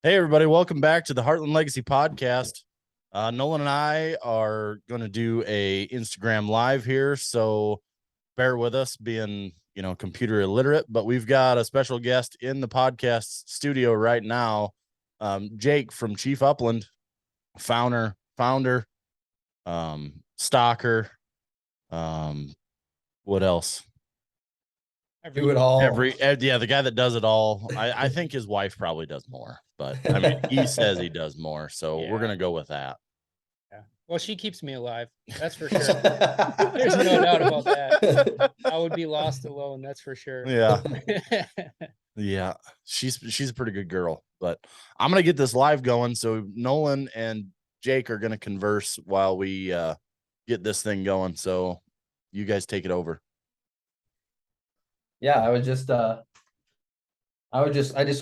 Hey, everybody. Welcome back to the Heartland Legacy Podcast. Nolan and I are going to do a Instagram live here, so bear with us being, computer illiterate, but we've got a special guest in the podcast studio right now. Jake from Chief Upland, founder, stalker. What else? Do it all. The guy that does it all. I think his wife probably does more, but I mean, he says he does more, so we're gonna go with that. Yeah. Well, she keeps me alive. That's for sure. There's no doubt about that. I would be lost alone. That's for sure. Yeah. Yeah. She's a pretty good girl, but I'm gonna get this live going. So Nolan and Jake are gonna converse while we get this thing going. So you guys take it over. Yeah, I just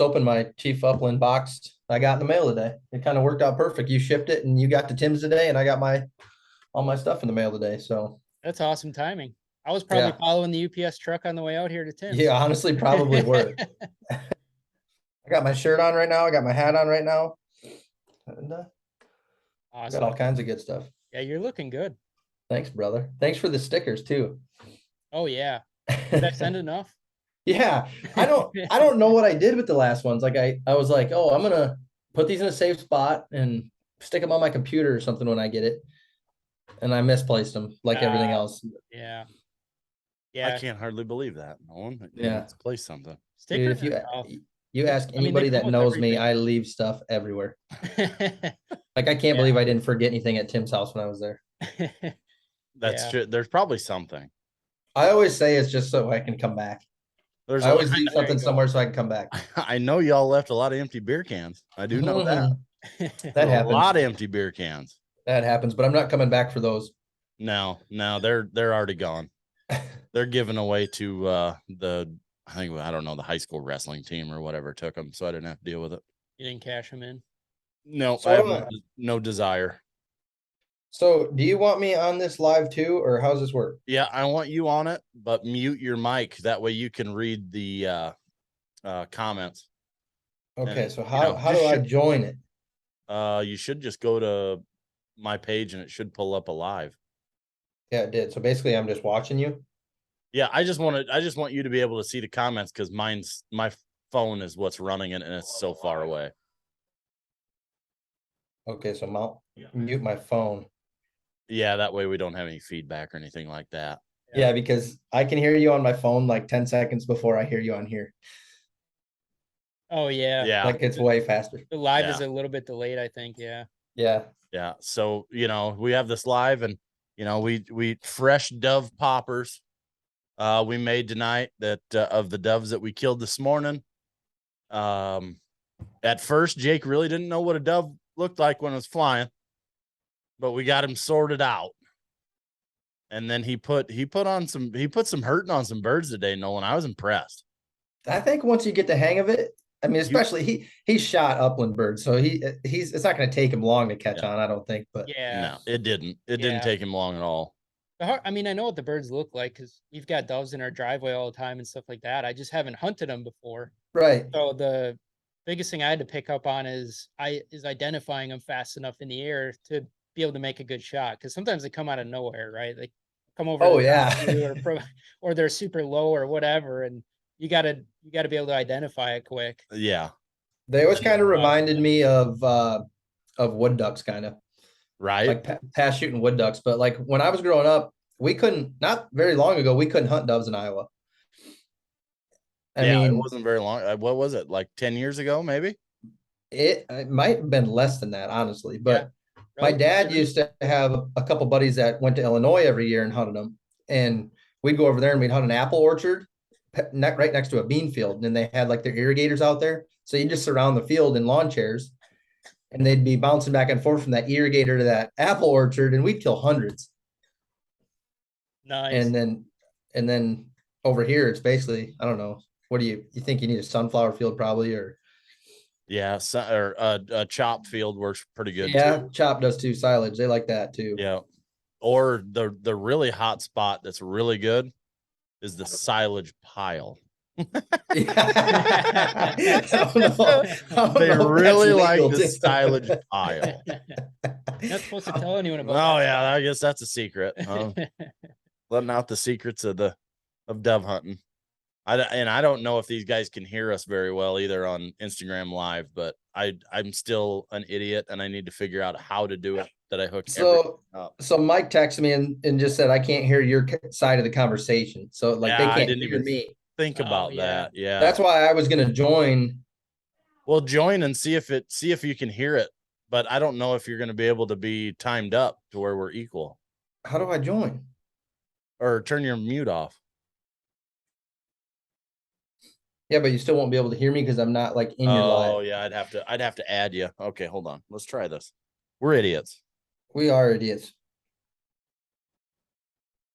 opened my Chief Upland box I got in the mail today. It kind of worked out perfect. You shipped it and you got to Tim's today, and I got all my stuff in the mail today. So that's awesome timing. I was probably following the UPS truck on the way out here to Tim's. Yeah, honestly, probably were. I got my shirt on right now. I got my hat on right now. And awesome. Got all kinds of good stuff. Yeah, you're looking good. Thanks, brother. Thanks for the stickers too. Oh yeah. Did I send enough? Yeah, I don't know what I did with the last ones. Like I was like, oh, I'm gonna put these in a safe spot and stick them on my computer or something when I get it, and I misplaced them like everything else. Yeah. I can't hardly believe that. Nolan. Yeah, place something. Dude, if you ask anybody that knows me, I leave stuff everywhere. Like I can't believe I didn't forget anything at Tim's house when I was there. That's true. There's probably something. I always say it's just so I can come back. I always leave something somewhere so I can come back. I know y'all left a lot of empty beer cans. I do know that. That happens. A lot of empty beer cans. That happens, but I'm not coming back for those. No, they're already gone. They're given away to the high school wrestling team or whatever took them, so I didn't have to deal with it. You didn't cash them in? No, I have no desire. So do you want me on this live too, or how's this work? Yeah, I want you on it, but mute your mic. That way you can read the comments. Okay, so how do I join it? You should just go to my page and it should pull up a live. Yeah, it did. So basically I'm just watching you. Yeah, I just want you to be able to see the comments because my phone is what's running it and it's so far away. Okay, so mute my phone. Yeah, that way we don't have any feedback or anything like that. Yeah, because I can hear you on my phone like 10 seconds before I hear you on here. Oh yeah. Yeah. Like it's way faster. The live is a little bit delayed, I think. Yeah. Yeah. Yeah. So, we have this live and, we fresh dove poppers we made tonight that of the doves that we killed this morning. At first, Jake really didn't know what a dove looked like when it was flying, but we got him sorted out. And then he put some hurting on some birds today, Nolan. I was impressed. I think once you get the hang of it, I mean, especially he shot upland birds, so it's not going to take him long to catch on, I don't think. But no, it didn't. It didn't take him long at all. I mean, I know what the birds look like because we've got doves in our driveway all the time and stuff like that. I just haven't hunted them before. Right. So the biggest thing I had to pick up on is identifying them fast enough in the air to be able to make a good shot. Because sometimes they come out of nowhere, right? They come over. Oh yeah. or they're super low or whatever, and you gotta be able to identify it quick. Yeah. They always kind of reminded me of wood ducks, kind of. Right. Like past shooting wood ducks. But like when I was growing up, not very long ago, we couldn't hunt doves in Iowa. I mean, it wasn't very long. What was it? Like 10 years ago, maybe? It might have been less than that, honestly. But my dad used to have a couple buddies that went to Illinois every year and hunted them. And we'd go over there and we'd hunt an apple orchard right next to a bean field. And then they had like their irrigators out there. So you just surround the field in lawn chairs and they'd be bouncing back and forth from that irrigator to that apple orchard. And we'd kill hundreds. Nice. And then over here, it's basically, I don't know. What do you think you need a sunflower field probably, or? Yeah. Or a chop field works pretty good. Yeah. Too. Chop does too. Silage. They like that too. Yeah. Or the really hot spot that's really good is the silage pile. They really like the stylage pile. Not supposed to tell anyone about Oh that yeah, stuff. I guess that's a secret. Letting out the secrets of dove hunting. I don't know if these guys can hear us very well either on Instagram Live, but I'm still an idiot and I need to figure out how to do it. That I hook So up. Mike texted me and just said I can't hear your side of the conversation. So like they I can't didn't hear even me. think about that. Yeah, That's why I was gonna join. Well, join and see if you can hear it, but I don't know if you're going to be able to be timed up to where we're equal. How do I join? Or turn your mute off. Yeah, but you still won't be able to hear me because I'm not like in your live. Oh yeah, I'd have to add you. Okay, hold on. Let's try this. We're idiots. We are idiots.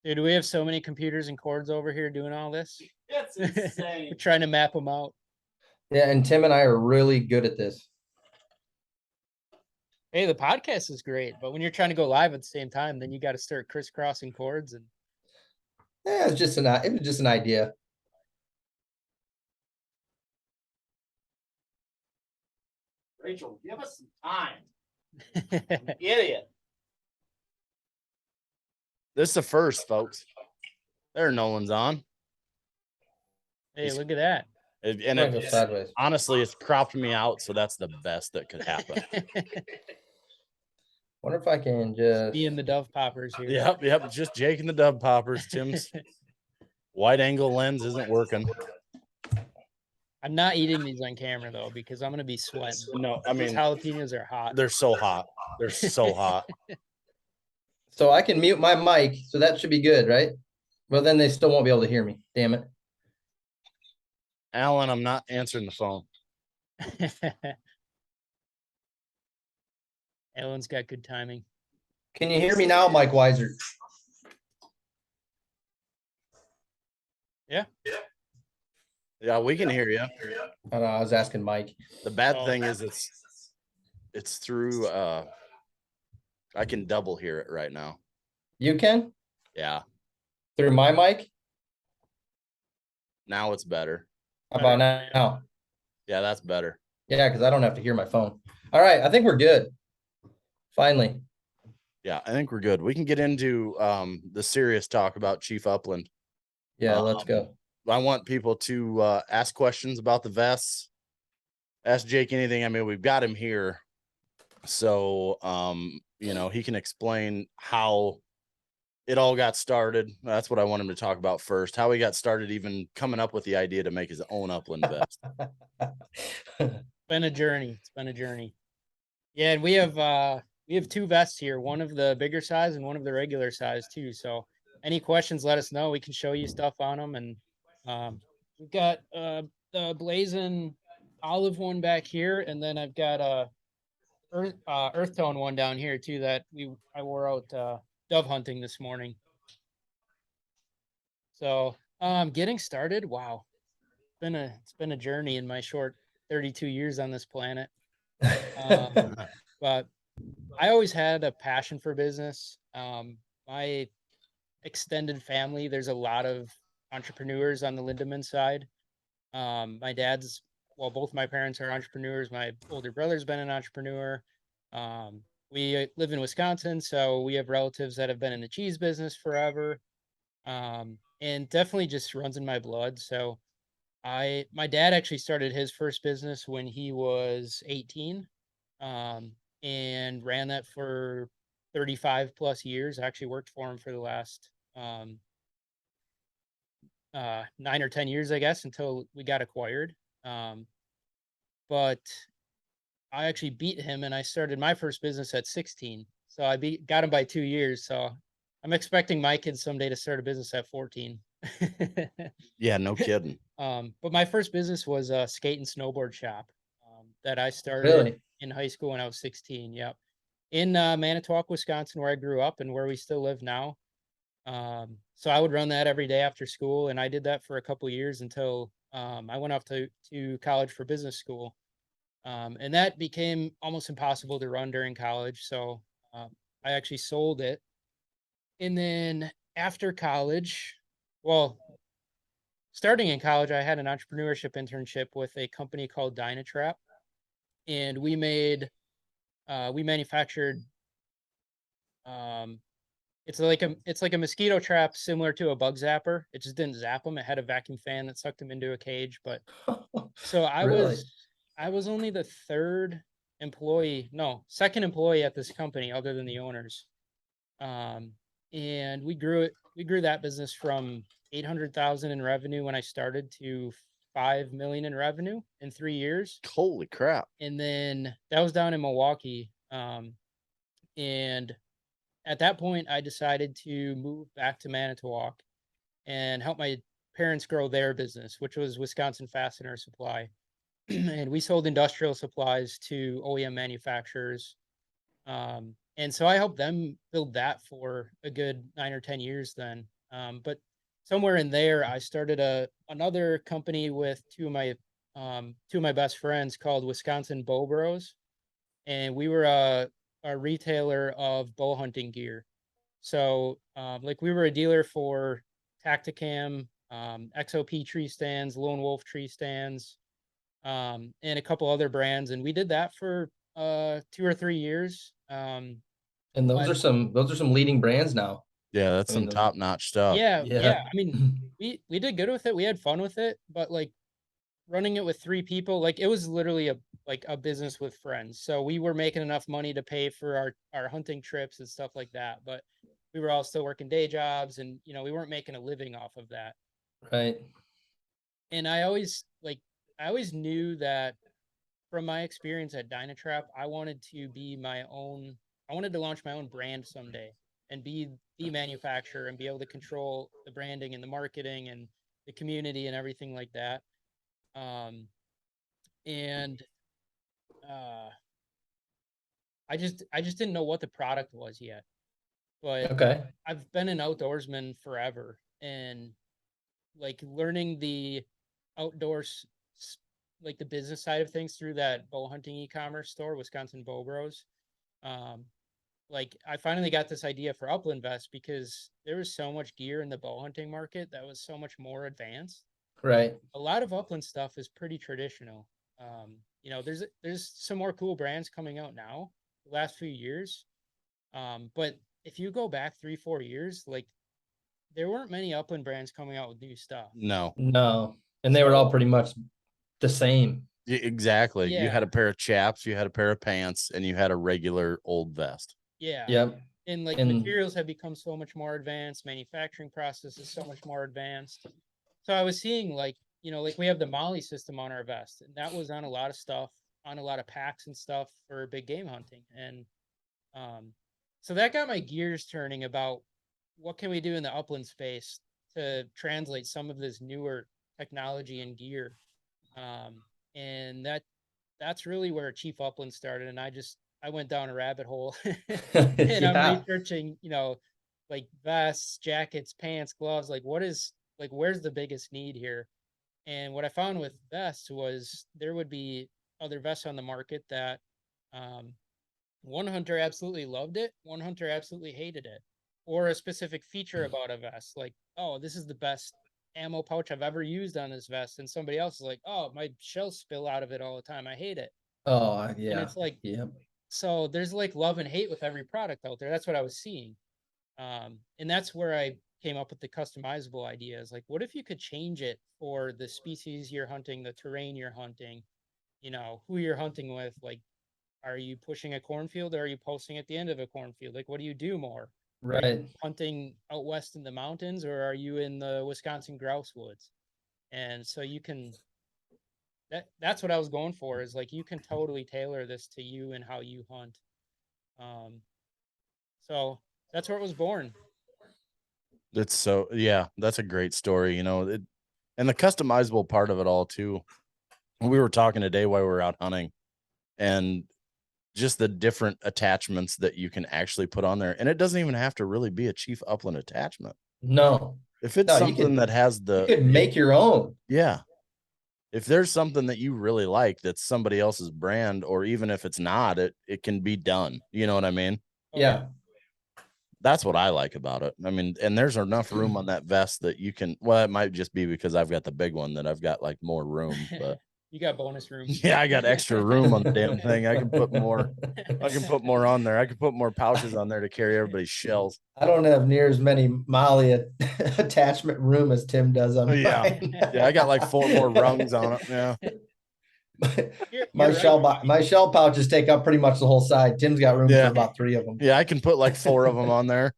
Dude, we have so many computers and cords over here doing all this. That's insane. We're trying to map them out. Yeah, and Tim and I are really good at this. Hey, the podcast is great, but when you're trying to go live at the same time, then you got to start crisscrossing cords and. Yeah, it was just an idea. Rachel, give us some time. Idiot. This is the first, folks. There, Nolan's on. Hey, look at that. And Go sideways. Honestly, it's cropped me out, so that's the best that could happen. Wonder if I can just be in the dove poppers here. Yep. Just Jake and the dove poppers. Tim's wide angle lens isn't working. I'm not eating these on camera though because I'm gonna be sweating. No, I mean these jalapenos are hot. They're so hot. They're so hot. So I can mute my mic, so that should be good, right? Well, then they still won't be able to hear me. Damn it. Alan, I'm not answering the phone. Alan's got good timing. Can you hear me now, Mike Weiser? Yeah, we can hear you. I know, I was asking Mike. The bad thing is it's through I can double hear it right now. You can? Yeah. Through my mic? Now it's better. How about now? Yeah, that's better. Yeah, because I don't have to hear my phone. All right, I think we're good. Finally. Yeah, I think we're good. We can get into the serious talk about Chief Upland. Yeah, let's go. I want people to ask questions about the vests. Ask Jake anything. I mean, we've got him here. So, he can explain how it all got started. That's what I want him to talk about first. How he got started, even coming up with the idea to make his own Upland vest. It's been a journey. Yeah, and we have two vests here, one of the bigger size and one of the regular size too. So any questions, let us know. We can show you stuff on them. And we've got the blazing olive one back here, and then I've got a earth tone one down here too that I wore out dove hunting this morning. So getting started, wow, it's been a journey in my short 32 years on this planet. But I always had a passion for business. My extended family, there's a lot of entrepreneurs on the Lindemann side. Both my parents are entrepreneurs. My older brother's been an entrepreneur. We live in Wisconsin, so we have relatives that have been in the cheese business forever. And definitely just runs in my blood. So my dad actually started his first business when he was 18, and ran that for 35 plus years. I actually worked for him for the last 9 or 10 years, I guess, until we got acquired. But I actually beat him, and I started my first business at 16. So I got him by 2 years. So I'm expecting my kids someday to start a business at 14. Yeah, no kidding. But my first business was a skate and snowboard shop that I started in high school when I was 16. Yep. In Manitowoc, Wisconsin, where I grew up and where we still live now. So I would run that every day after school, and I did that for a couple of years until I went off to college for business school. And that became almost impossible to run during college. So I actually sold it. And then after college, starting in college, I had an entrepreneurship internship with a company called Dynatrap, and we manufactured, it's like a mosquito trap similar to a bug zapper. It just didn't zap them. It had a vacuum fan that sucked them into a cage. But so Really? I was only the second employee at this company other than the owners. And we grew that business from 800,000 in revenue when I started to 5 million in revenue in 3 years. Holy crap. And then that was down in Milwaukee. And at that point, I decided to move back to Manitowoc and help my parents grow their business, which was Wisconsin Fastener Supply. And we sold industrial supplies to OEM manufacturers. And so I helped them build that for a good 9 or 10 years then. But somewhere in there, I started another company with two of my best friends called Wisconsin Bow Bros. And we were a retailer of bow hunting gear. So like we were a dealer for Tacticam, XOP tree stands, Lone Wolf tree stands, and a couple other brands. And we did that for 2 or 3 years. And those are some leading brands now. Yeah, that's some top-notch stuff. Yeah. I mean, we did good with it. We had fun with it, but like running it with 3 people, like it was literally a business with friends. So we were making enough money to pay for our hunting trips and stuff like that, but we were all still working day jobs, and we weren't making a living off of that. Right. And I always knew that from my experience at Dynatrap, I wanted to launch my own brand someday and be the manufacturer and be able to control the branding and the marketing and the community and everything like that. I just didn't know what the product was yet. But okay. I've been an outdoorsman forever, and like learning the outdoors, like the business side of things through that bow hunting e-commerce store, Wisconsin Bow Bros. Like I finally got this idea for Upland Vest because there was so much gear in the bow hunting market that was so much more advanced. Right. A lot of Upland stuff is pretty traditional. There's some more cool brands coming out now the last few years. But if you go back 3-4 years, like there weren't many Upland brands coming out with new stuff. No. And they were all pretty much the same. Exactly. Yeah. You had a pair of chaps, you had a pair of pants, and you had a regular old vest. Yeah. Yep. And materials have become so much more advanced. Manufacturing process is so much more advanced. So I was seeing like we have the Molly system on our vest, and that was on a lot of stuff, on a lot of packs and stuff for big game hunting. And so that got my gears turning about what can we do in the upland space to translate some of this newer technology and gear. And that's really where Chief Upland started. And I went down a rabbit hole and Yeah. I'm researching, like vests, jackets, pants, gloves, where's the biggest need here? And what I found with vests was there would be other vests on the market that one hunter absolutely loved it, one hunter absolutely hated it, or a specific feature about a vest, like, oh, this is the best ammo pouch I've ever used on this vest, and somebody else is like, oh, my shells spill out of it all the time, I hate it. Oh yeah. And it's like, yep. So there's like love and hate with every product out there. That's what I was seeing. And that's where I came up with the customizable ideas. Like, what if you could change it for the species you're hunting, the terrain you're hunting, who you're hunting with? Like, are you pushing a cornfield or are you posting at the end of a cornfield? Like, what do you do more? Right. Are you hunting out west in the mountains, or are you in the Wisconsin grouse woods? And so you can, that's what I was going for, is like, you can totally tailor this to you and how you hunt. So that's where it was born. That's a great story, and the customizable part of it all too. We were talking today while we were out hunting, and just the different attachments that you can actually put on there. And it doesn't even have to really be a Chief Upland attachment. No. If it's something that has you could make your own. Yeah. If there's something that you really like that's somebody else's brand, or even if it's not, it can be done. You know what I mean? Yeah. That's what I like about it. I mean, and there's enough room on that vest that you can, well, it might just be because I've got the big one that I've got like more room, but You got bonus room. yeah, I got extra room on the damn thing. I can put more on there. I can put more pouches on there to carry everybody's shells. I don't have near as many Molly attachment room as Tim does on mine. Yeah, I got like 4 more rungs on it. Yeah. My shell pouches take up pretty much the whole side. Tim's got room for about 3 of them. Yeah, I can put like 4 of them on there.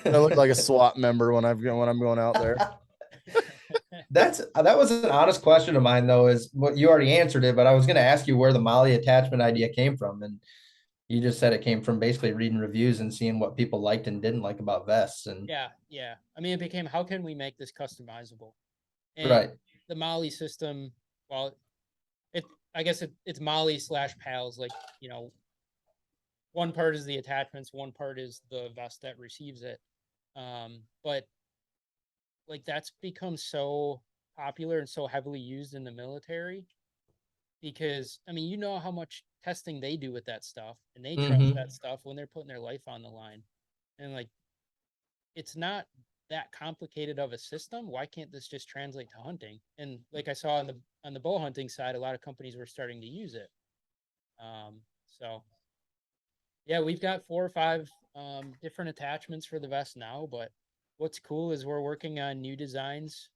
I look like a SWAT member when I'm going out there. That was an honest question of mine, though, is what you already answered it, but I was going to ask you where the Molly attachment idea came from, and you just said it came from basically reading reviews and seeing what people liked and didn't like about vests. And yeah. I mean, it became, how can we make this customizable? And right. The Molly system, well, I guess it's Molly / PALS. Like, you know, one part is the attachments, one part is the vest that receives it. But like that's become so popular and so heavily used in the military because, I mean, you know how much testing they do with that stuff, and they trust that stuff when they're putting their life on the line. And like, it's not that complicated of a system. Why can't this just translate to hunting? And like I saw on the bow hunting side, a lot of companies were starting to use it. So yeah, we've got 4 or 5 different attachments for the vest now, but what's cool is we're working on new designs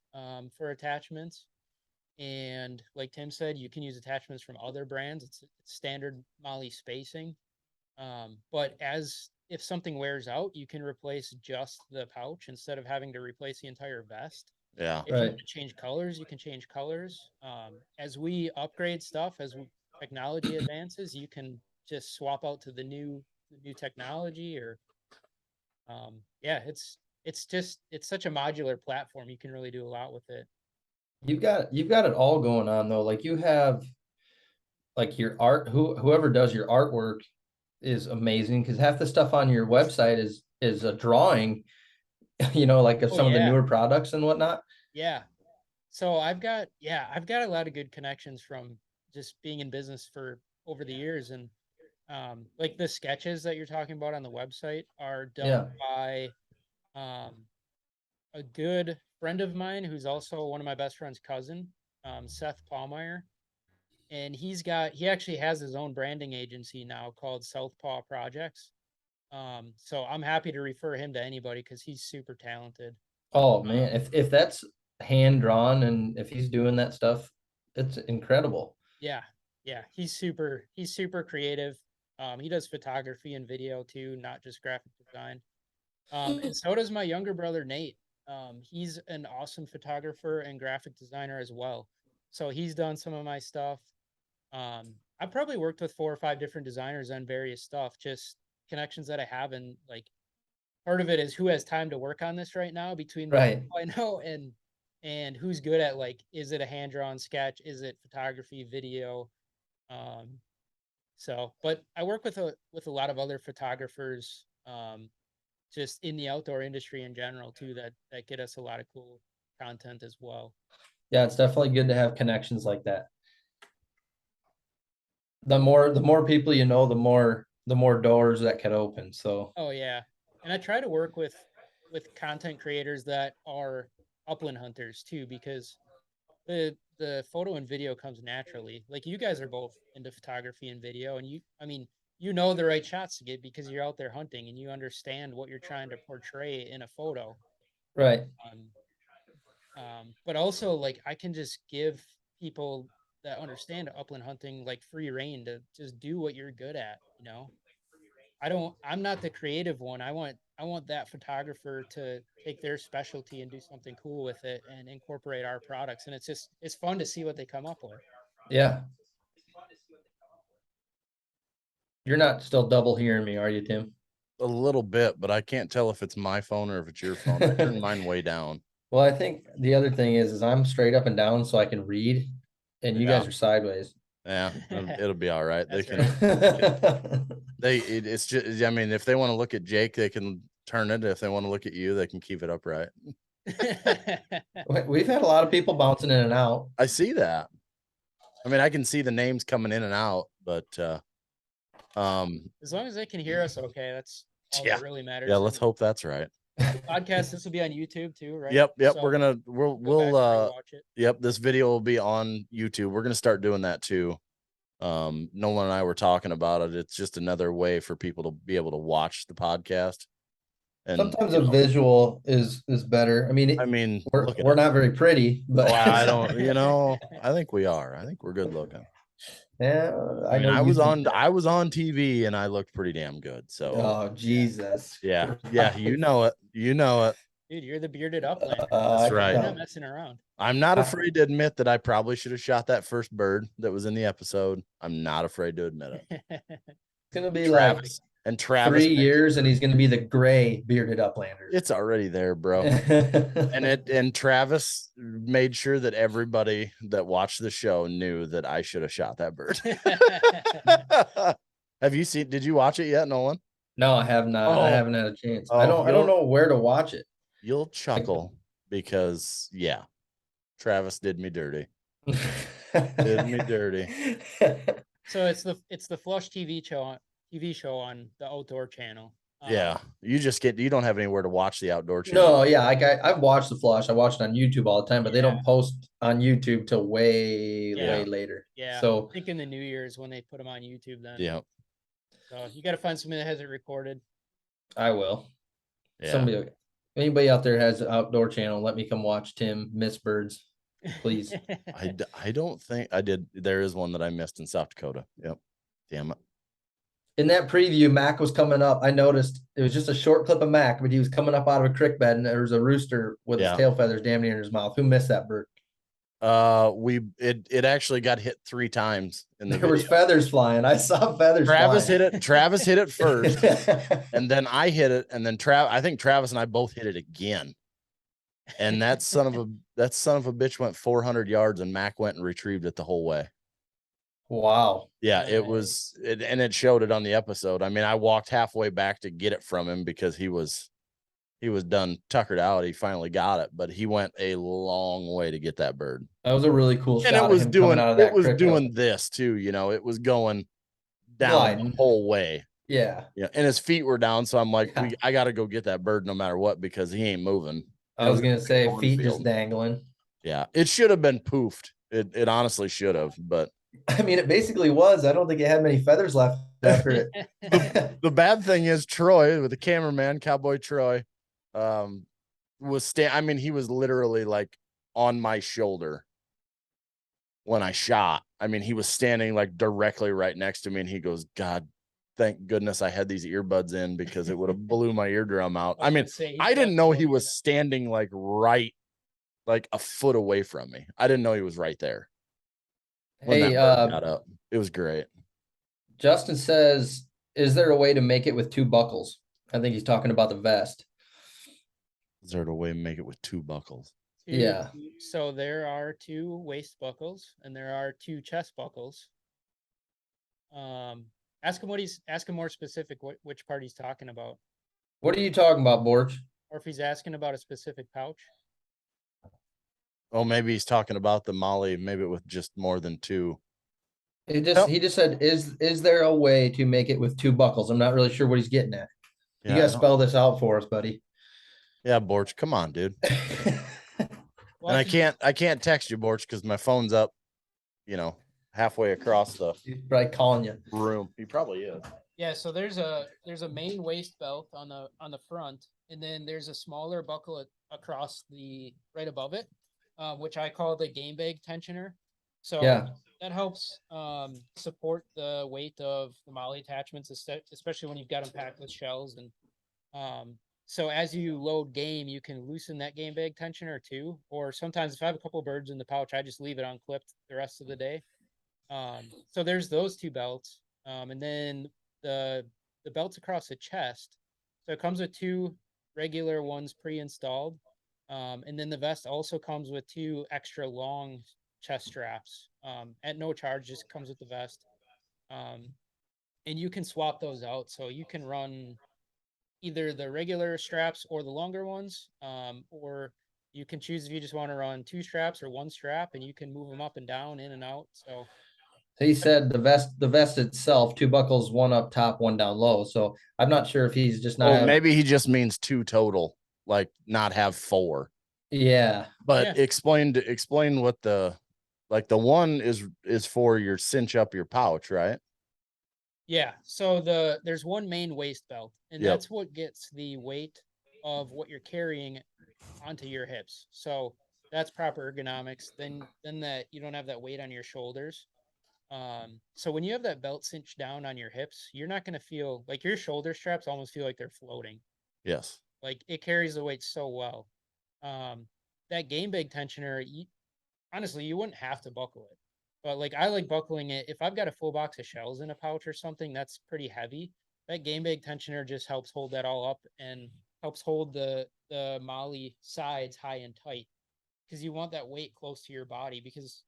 for attachments. And like Tim said, you can use attachments from other brands. It's standard Molly spacing. But if something wears out, you can replace just the pouch instead of having to replace the entire vest. Yeah. If you want to change colors, you can change colors. As we upgrade stuff, technology advances, you can just swap out to the new technology, or it's such a modular platform. You can really do a lot with it. You've got it all going on, though. Like, you have like your art, whoever does your artwork is amazing, because half the stuff on your website is a drawing, you know, like of some of the newer products and whatnot. Yeah. So I've got a lot of good connections from just being in business for over the years. And like the sketches that you're talking about on the website are done by a good friend of mine who's also one of my best friend's cousin, Seth Pallmeyer. And he actually has his own branding agency now called Southpaw Projects. So I'm happy to refer him to anybody because he's super talented. Oh man, if that's hand drawn and if he's doing that stuff, it's incredible. Yeah. He's super creative. He does photography and video too, not just graphic design. And so does my younger brother, Nate. He's an awesome photographer and graphic designer as well. So he's done some of my stuff. I've probably worked with 4 or 5 different designers on various stuff, just connections that I have. And like, part of it is who has time to work on this right now between the people I know and who's good at, like, is it a hand-drawn sketch? Is it photography, video? But I work with a lot of other photographers, just in the outdoor industry in general too, that get us a lot of cool content as well. Yeah, it's definitely good to have connections like that. The more people you know, the more doors that can open. So yeah. And I try to work with content creators that are upland hunters too, because the photo and video comes naturally. Like, you guys are both into photography and video, and you know the right shots to get because you're out there hunting and you understand what you're trying to portray in a photo. Right. But also, like, I can just give people that understand upland hunting like free reign to just do what you're good at, you know. I'm not the creative one. I want that photographer to take their specialty and do something cool with it and incorporate our products. And it's fun to see what they come up with. Yeah. You're not still double hearing me, are you, Tim? A little bit, but I can't tell if it's my phone or if it's your phone. I turned mine way down. Well, I think the other thing is I'm straight up and down so I can read, and you guys are sideways. Yeah, it'll be all right. That's It's just, I mean, if they want to look at Jake, they can turn it. If they want to look at you, they can keep it upright. We've had a lot of people bouncing in and out. I see that. I mean, I can see the names coming in and out, but as long as they can hear us okay, all that really matters. Yeah, let's hope that's right. Podcast, this will be on YouTube too, right? Yep. So We'll watch it. Yep, this video will be on YouTube. We're gonna start doing that too. Nolan and I were talking about it. It's just another way for people to be able to watch the podcast. And sometimes a visual is better. I mean, we're not very pretty, but I don't, I think we are. I think we're good looking. Yeah, I was on TV and I looked pretty damn good. So oh Jesus. Yeah. You know it. Dude, you're the bearded Upland. That's right. You're not messing around. I'm not afraid to admit that I probably should have shot that first bird that was in the episode. I'm not afraid to admit it. It's gonna be Travis 3 years, and he's gonna be the gray bearded Uplander. It's already there, bro. and Travis made sure that everybody that watched the show knew that I should have shot that bird. Did you watch it yet, Nolan? No, I have not. I haven't had a chance. I don't know where to watch it. You'll chuckle because Travis did me dirty. Did me dirty. So it's the Flush TV show on the Outdoor Channel. You don't have anywhere to watch the Outdoor Channel. No, I've watched the Flush. I watch it on YouTube all the time, but they don't post on YouTube till way later. Yeah. So I think in the New Year's when they put them on YouTube then. Yeah. So you got to find somebody that has it recorded. I will. Yeah. Anybody out there has an Outdoor Channel, let me come watch Tim miss birds, please. I don't think I did. There is one that I missed in South Dakota. Yep. Damn it. In that preview, Mac was coming up. I noticed it was just a short clip of Mac, but he was coming up out of a creek bed, and there was a rooster with his tail feathers damn near in his mouth. Who missed that bird? It actually got hit 3 times in the There was feathers flying. I saw feathers Travis flying. hit it. Travis hit it first, and then I hit it, and then I think Travis and I both hit it again. And that son of a bitch went 400 yards, and Mac went and retrieved it the whole way. Wow. Yeah, and it showed it on the episode. I mean, I walked halfway back to get it from him because he was done tuckered out. He finally got it, but he went a long way to get that bird. That was a really cool shot. And it was doing doing this too, it was going down the whole way. Yeah. Yeah. And his feet were down. So I'm like, I got to go get that bird no matter what, because he ain't moving. I was going to say feet just dangling. Yeah. It should have been poofed. It honestly should have, but I mean, it basically was. I don't think it had many feathers left after it. The bad thing is Troy, with the cameraman, Cowboy Troy, he was literally like on my shoulder when I shot. I mean, he was standing like directly right next to me, and he goes, "God, thank goodness I had these earbuds in, because it would have blew my eardrum out." I mean, I didn't know he was standing like a foot away from me. I didn't know he was right there. When got up. It was great. Justin says, "Is there a way to make it with 2 buckles?" I think he's talking about the vest. Is there a way to make it with 2 buckles? Yeah. So there are 2 waist buckles and there are 2 chest buckles. Ask him more specific which part he's talking about. What are you talking about, Borch? Or if he's asking about a specific pouch. Oh, maybe he's talking about the Molly, maybe with just more than 2. He just said, is there a way to make it with 2 buckles? I'm not really sure what he's getting at. You gotta spell this out for us, buddy. Yeah, Borch, come on, dude. And I can't text you, Borch, because my phone's up, halfway across the He's probably calling you room. He probably is. Yeah, so there's a main waist belt on the front, and then there's a smaller buckle across right above it, which I call the game bag tensioner. So that helps support the weight of the molly attachments, especially when you've got them packed with shells. And so as you load game, you can loosen that game bag tensioner too. Or sometimes if I have a couple of birds in the pouch, I just leave it unclipped the rest of the day. So there's those 2 belts. And then the belts across the chest. So it comes with 2 regular ones pre-installed. And then the vest also comes with 2 extra long chest straps at no charge, just comes with the vest. And you can swap those out. So you can run either the regular straps or the longer ones, or you can choose if you just want to run 2 straps or 1 strap, and you can move them up and down, in and out. So He said the vest itself, 2 buckles, one up top, one down low. So I'm not sure if he's just not. Maybe he just means 2 total, like not have 4. Yeah. But explain what the one is for your cinch up your pouch, right? Yeah. So there's one main waist belt, and that's what gets the weight of what you're carrying onto your hips. So that's proper ergonomics. Then that you don't have that weight on your shoulders. So when you have that belt cinched down on your hips, you're not going to feel like your shoulder straps almost feel like they're floating. Yes. Like it carries the weight so well. That game bag tensioner, honestly, you wouldn't have to buckle it, but like I like buckling it. If I've got a full box of shells in a pouch or something that's pretty heavy, that game bag tensioner just helps hold that all up and helps hold the molly sides high and tight, because you want that weight close to your body, because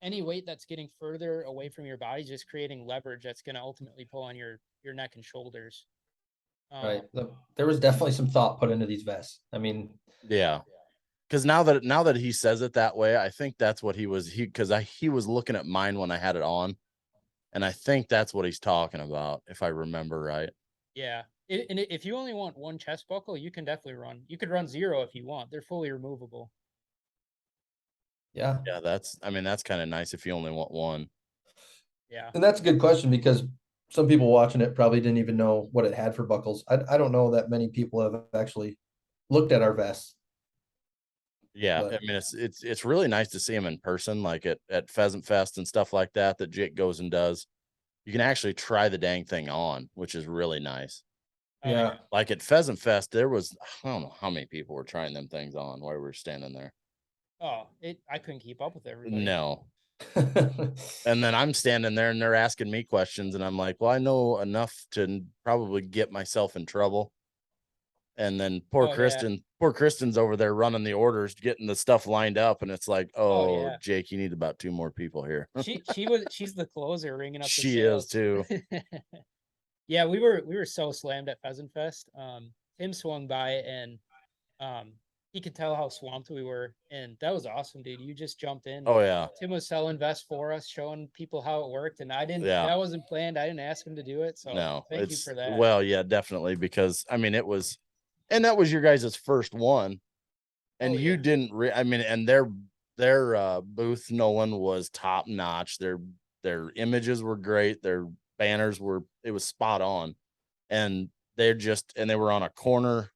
any weight that's getting further away from your body is just creating leverage that's going to ultimately pull on your neck and shoulders. Right. There was definitely some thought put into these vests. I mean, yeah. Because now that he says it that way, I think that's what he was looking at mine when I had it on, and I think that's what he's talking about, if I remember right. Yeah, and if you only want one chest buckle, you can definitely run. You could run 0 if you want. They're fully removable. Yeah. Yeah, that's kind of nice if you only want one. Yeah. And that's a good question, because some people watching it probably didn't even know what it had for buckles. I don't know that many people have actually looked at our vests. Yeah, but I mean, it's really nice to see him in person, like at Pheasant Fest and stuff like that Jake goes and does. You can actually try the dang thing on, which is really nice. Yeah. Like at Pheasant Fest, there was, I don't know how many people were trying them things on while we were standing there. Oh, I couldn't keep up with everybody. No. And then I'm standing there and they're asking me questions, and I'm like, well, I know enough to probably get myself in trouble. And then poor Kristen's over there running the orders, getting the stuff lined up, and it's like, Jake, you need about 2 more people here. She's the closer, ringing up. She is too. Yeah, we were so slammed at Pheasant Fest. Tim swung by and he could tell how swamped we were, and that was awesome, dude. You just jumped in. Oh yeah. Tim was selling vests for us, showing people how it worked, and I didn't. Yeah. That wasn't planned. I didn't ask him to do it. So no, thank you for that. Well, yeah, definitely, because I mean, it was, and that was your guys' first one, and you didn't. And their booth, Nolan, was top notch. Their images were great. Their banners it was spot on, and they were on a corner,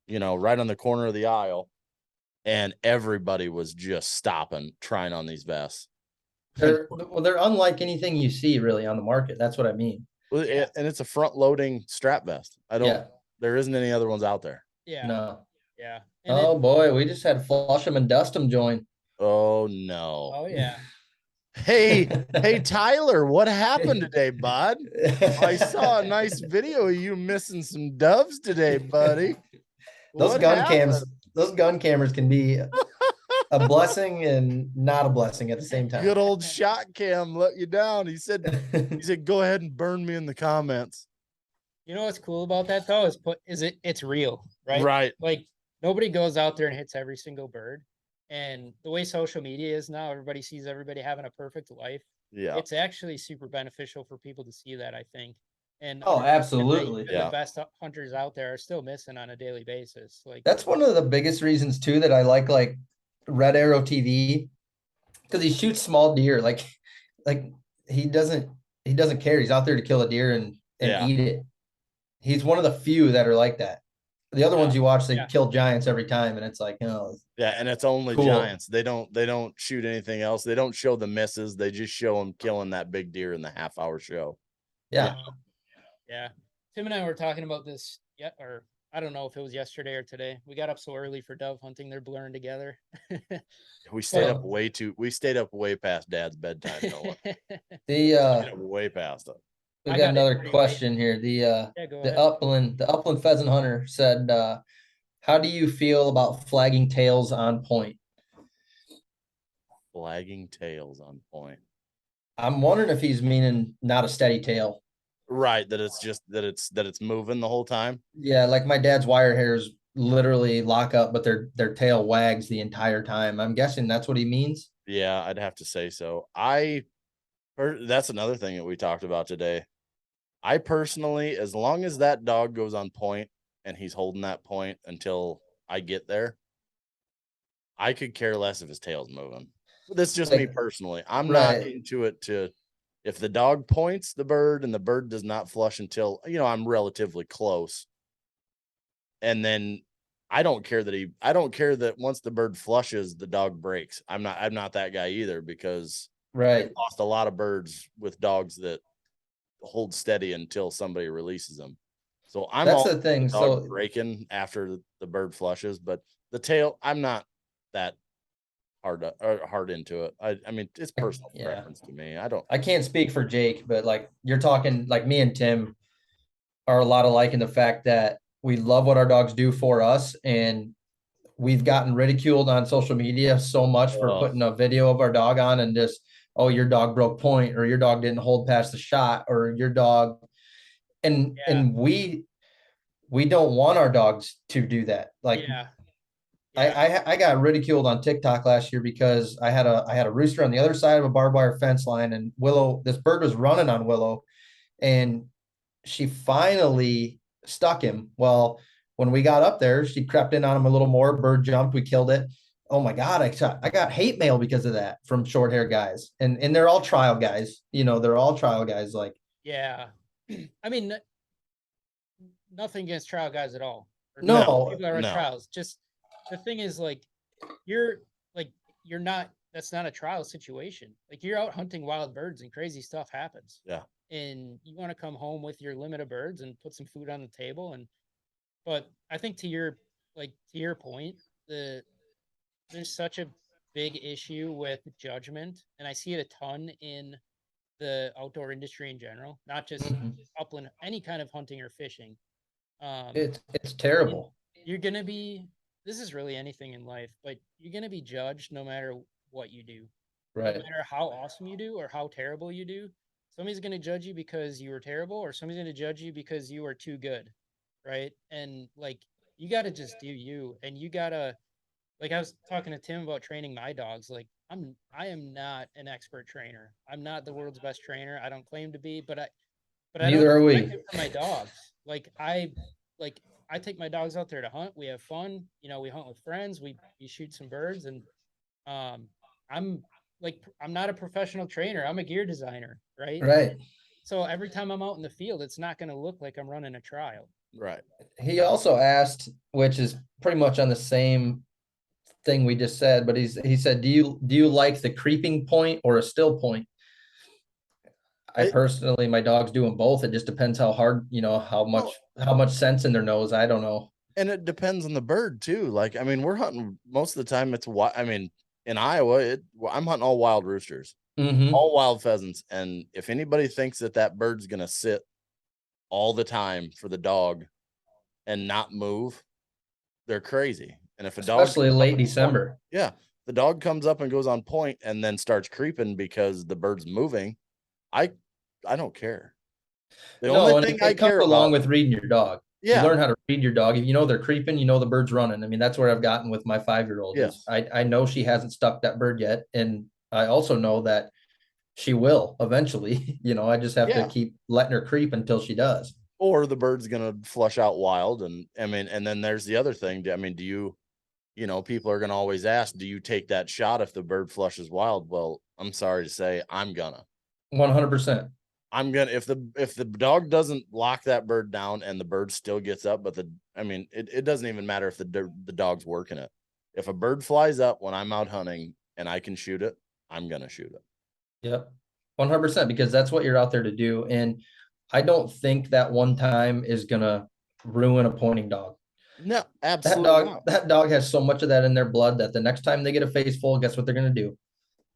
right on the corner of the aisle, and everybody was just stopping, trying on these vests. They're unlike anything you see really on the market. That's what I mean. And it's a front loading strap vest. There isn't any other ones out there. Yeah. No. Yeah. And boy, we just had Flush 'em and Dust 'em join. Oh no. Oh yeah. Hey, Tyler, what happened today, bud? I saw a nice video of you missing some doves today, buddy. Those gun cameras can be a blessing and not a blessing at the same time. Good old shot cam let you down. He said, go ahead and burn me in the comments. You know what's cool about that though it's real, right? Right. Like nobody goes out there and hits every single bird. And the way social media is now, everybody sees everybody having a perfect life. Yeah. It's actually super beneficial for people to see that, I think. And absolutely. The best hunters out there are still missing on a daily basis. Like that's one of the biggest reasons too that I like Red Arrow TV, because he shoots small deer. Like he doesn't care. He's out there to kill a deer and eat it. He's one of the few that are like that. The other ones you watch, they kill giants every time, and it's like, yeah, and it's only giants. They don't shoot anything else. They don't show the misses. They just show them killing that big deer in the half-hour show. Yeah. Yeah. Tim and I were talking about this or I don't know if it was yesterday or today. We got up so early for dove hunting, they're blurring together. We stayed up way past Dad's bedtime. Way past it. We got another question here. The Upland pheasant hunter said, how do you feel about flagging tails on point? Flagging tails on point. I'm wondering if he's meaning not a steady tail. Right, that it's just that it's moving the whole time. Yeah, like my dad's wire hairs literally lock up, but their tail wags the entire time. I'm guessing that's what he means. Yeah, I'd have to say so. That's another thing that we talked about today. I personally, as long as that dog goes on point and he's holding that point until I get there, I could care less if his tail's moving. That's just me personally. I'm not into it if the dog points the bird and the bird does not flush until, I'm relatively close. And then I don't care that once the bird flushes, the dog breaks. I'm not that guy either, because I've lost a lot of birds with dogs that hold steady until somebody releases them. So that's the thing. So breaking after the bird flushes, but the tail, I'm not that hard into it. I mean, it's personal preference to me. I can't speak for Jake, but like you're talking, like me and Tim are a lot alike in the fact that we love what our dogs do for us, and we've gotten ridiculed on social media so much for putting a video of our dog on and just, oh, your dog broke point, or your dog didn't hold past the shot, or your dog, and we don't want our dogs to do that. Like, I got ridiculed on TikTok last year because I had a rooster on the other side of a barbed wire fence line, and this bird was running on Willow, and she finally stuck him. Well, when we got up there, she crept in on him a little more. Bird jumped. We killed it. Oh my God. I got hate mail because of that from short hair guys. And they're all trial guys. They're all trial guys. Like, yeah. I mean, nothing against trial guys at all. No. People that run trials. Just the thing is, like, that's not a trial situation. Like, you're out hunting wild birds and crazy stuff happens. Yeah. And you want to come home with your limit of birds and put some food on the table. But I think to your point, there's such a big issue with judgment, and I see it a ton in the outdoor industry in general, not just upland, any kind of hunting or fishing. It's terrible. This is really anything in life, but you're going to be judged no matter what you do. Right. No matter how awesome you do or how terrible you do. Somebody's going to judge you because you were terrible, or somebody's going to judge you because you were too good. Right. And like, you got to just do you, and you got to, like, I was talking to Tim about training my dogs. Like, I am not an expert trainer. I'm not the world's best trainer. I don't claim to be, but neither are we. For my dogs. Like, I take my dogs out there to hunt. We have fun. We hunt with friends. We shoot some birds, and I'm not a professional trainer. I'm a gear designer, right? Right. So every time I'm out in the field, it's not going to look like I'm running a trial. Right. He also asked, which is pretty much on the same thing we just said, but he said, do you like the creeping point or a still point? Personally, my dogs do them both. It just depends how hard, how much sense in their nose. I don't know. And it depends on the bird too. Like, I mean, we're hunting most of the time. In Iowa, I'm hunting all wild roosters, all wild pheasants. And if anybody thinks that bird's going to sit all the time for the dog and not move, they're crazy. And if especially late December, the dog comes up and goes on point and then starts creeping because the bird's moving, I don't care. The only thing I care along with reading your dog. Yeah. You learn how to read your dog. If you know they're creeping, the bird's running. I mean, that's where I've gotten with my 5-year-old. Yes. I know she hasn't stuck that bird yet. And I also know that she will eventually. I just have to keep letting her creep until she does. Or the bird's going to flush out wild. And and then there's the other thing. I mean, do you, people are going to always ask, do you take that shot if the bird flushes wild? Well, I'm sorry to say, I'm gonna. 100%. I'm gonna, if the dog doesn't lock that bird down and the bird still gets up, but it doesn't even matter if the dog's working it. If a bird flies up when I'm out hunting and I can shoot it, I'm gonna shoot it. Yep. 100%, because that's what you're out there to do. And I don't think that one time is gonna ruin a pointing dog. No, absolutely not. That dog has so much of that in their blood that the next time they get a face full, guess what they're gonna do?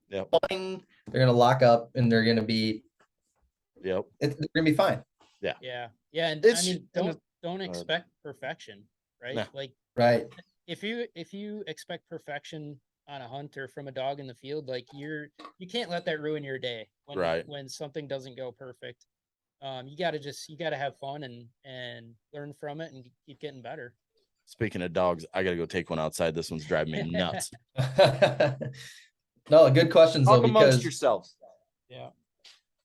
Yep. They're gonna lock up and they're gonna be. Yep. They're gonna be fine. Yeah. And don't expect perfection, right? No. Like, right. If you expect perfection on a hunt or from a dog in the field, like, you can't let that ruin your day when something doesn't go perfect. You gotta have fun and learn from it and keep getting better. Speaking of dogs, I gotta go take one outside. This one's driving me nuts. No, good questions. Talk though, amongst because yourselves. Yeah.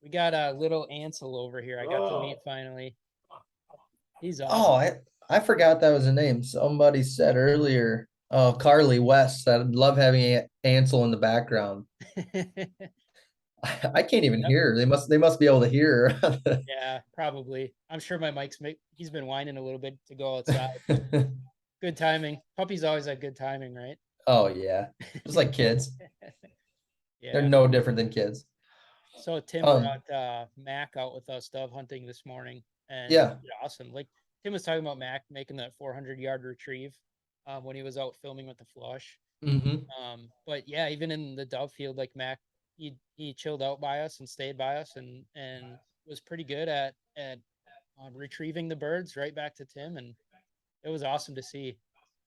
We got a little Ansel over here. I got to meet finally. He's Oh, awesome. I forgot that was a name. Somebody said earlier. Oh, Carly West. I love having Ansel in the background. I can't even hear her. They must be able to hear her. Yeah, probably. I'm sure my mic's he's been whining a little bit to go outside. Good timing. Puppies always have good timing, right? Oh yeah. Just like kids. Yeah. They're no different than kids. So Tim brought Mac out with us dove hunting this morning, and yeah, awesome. Like Tim was talking about Mac making that 400-yard retrieve when he was out filming with the flush. But yeah, even in the dove field, like Mac, he chilled out by us and stayed by us, and was pretty good at retrieving the birds right back to Tim, and it was awesome to see.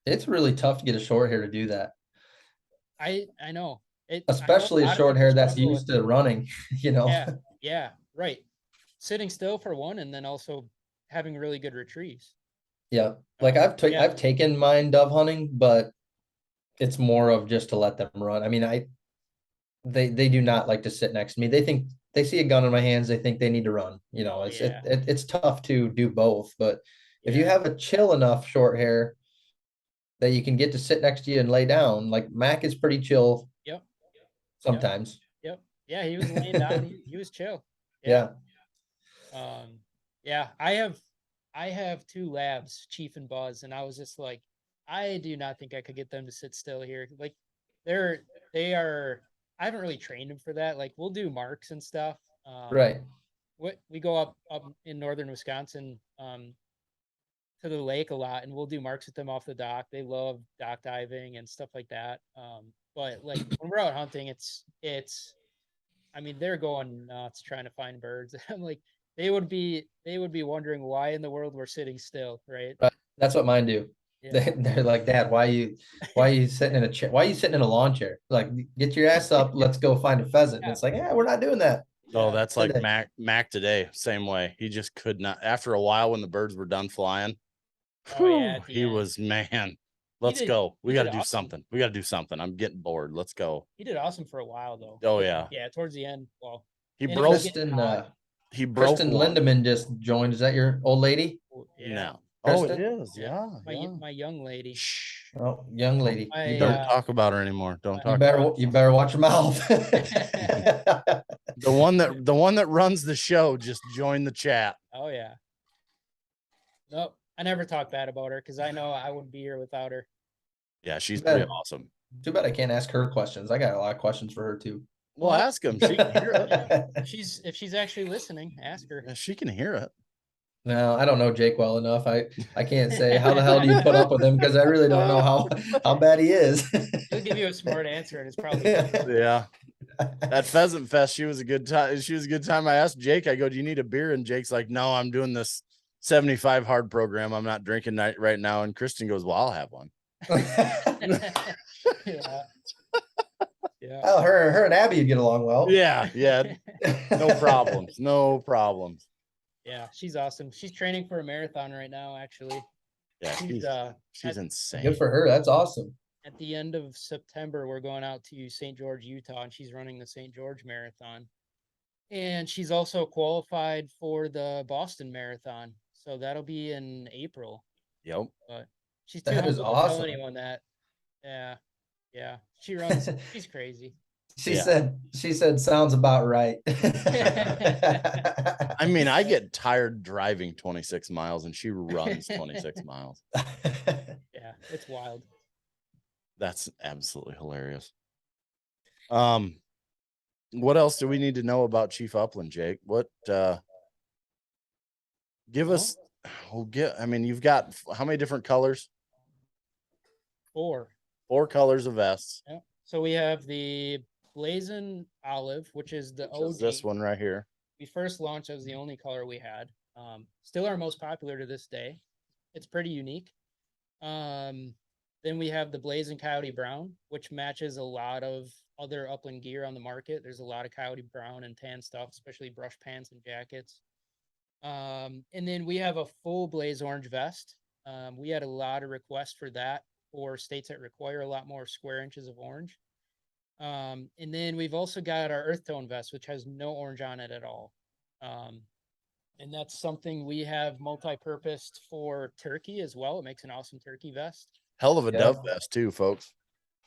It's really tough to get a short hair to do that. I know. Especially a short hair that's used to running, you know. Yeah, right. Sitting still for one, and then also having really good retrieves. Yeah, like I've taken mine dove hunting, but it's more of just to let them run. I mean, they do not like to sit next to me. They see a gun in my hands, they think they need to run. You know, it's tough to do both. But if you have a chill enough short hair that you can get to sit next to you and lay down, like Mac is pretty chill. Yep. Sometimes. Yep. Yeah, he was laying down. He was chill. Yeah. Yeah. I have 2 labs, Chief and Buzz, and I was just like, I do not think I could get them to sit still here. Like they are. I haven't really trained them for that. Like we'll do marks and stuff. Right. We go up in northern Wisconsin to the lake a lot, and we'll do marks with them off the dock. They love dock diving and stuff like that. But like when we're out hunting, I mean, they're going nuts trying to find birds. I'm like, they would be wondering why in the world we're sitting still, right? Right. That's what mine do. Yeah. They're like, Dad, why are you sitting in a chair? Why are you sitting in a lawn chair? Like, get your ass up. Let's go find a pheasant. And it's like, yeah, we're not doing that. Oh, that's like Mac today. Same way. He just could not. After a while, when the birds were done flying, he was, man, let's go. We got to do something. We got to do something. I'm getting bored. Let's go. He did awesome for a while though. Oh yeah. Yeah. Towards the end. Well, he broke. Kristen Lindemann just joined. Is that your old lady? Yeah. No. Kristen? Oh, it is. Yeah. My young lady. Shh. Oh, young lady. You don't talk about her anymore. Don't talk. You better watch your mouth. The one that runs the show just joined the chat. Oh yeah. Nope. I never talk bad about her because I know I wouldn't be here without her. Yeah, she's pretty awesome. Too bad I can't ask her questions. I got a lot of questions for her too. Well, ask them. She can hear it. If she's actually listening, ask her. Yeah, she can hear it. No, I don't know Jake well enough. I can't say how the hell do you put up with him because I really don't know how bad he is. He'll give you a smart answer, and it's probably yeah. At Pheasant Fest, she was a good time. I asked Jake, I go, "Do you need a beer?" And Jake's like, "No, I'm doing this 75 hard program. I'm not drinking right now." And Kristen goes, "Well, I'll have one." Yeah. Oh, her and Abby would get along well. Yeah. No problems. Yeah, she's awesome. She's training for a marathon right now, actually. Yeah, she's insane. Good for her. That's awesome. At the end of September, we're going out to St. George, Utah, and she's running the St. George Marathon. And she's also qualified for the Boston Marathon. So that'll be in April. Yep. But she's too humble to tell anyone that. Yeah. She runs. She's crazy. She said, sounds about right. I mean, I get tired driving 26 miles and she runs 26 miles. Yeah, it's wild. That's absolutely hilarious. What else do we need to know about Chief Upland, Jake? What give us you've got how many different colors? 4 colors of vests. Yeah. So we have the Blazing Olive, which is the OG. This one right here. We first launched as the only color we had. Still our most popular to this day. It's pretty unique. Then we have the Blazing Coyote Brown, which matches a lot of other upland gear on the market. There's a lot of coyote brown and tan stuff, especially brush pants and jackets. And then we have a full blaze orange vest. We had a lot of requests for that for states that require a lot more square inches of orange. And then we've also got our earth tone vest, which has no orange on it at all. And that's something we have multi-purposed for turkey as well. It makes an awesome turkey vest. Hell of a dove vest too, folks.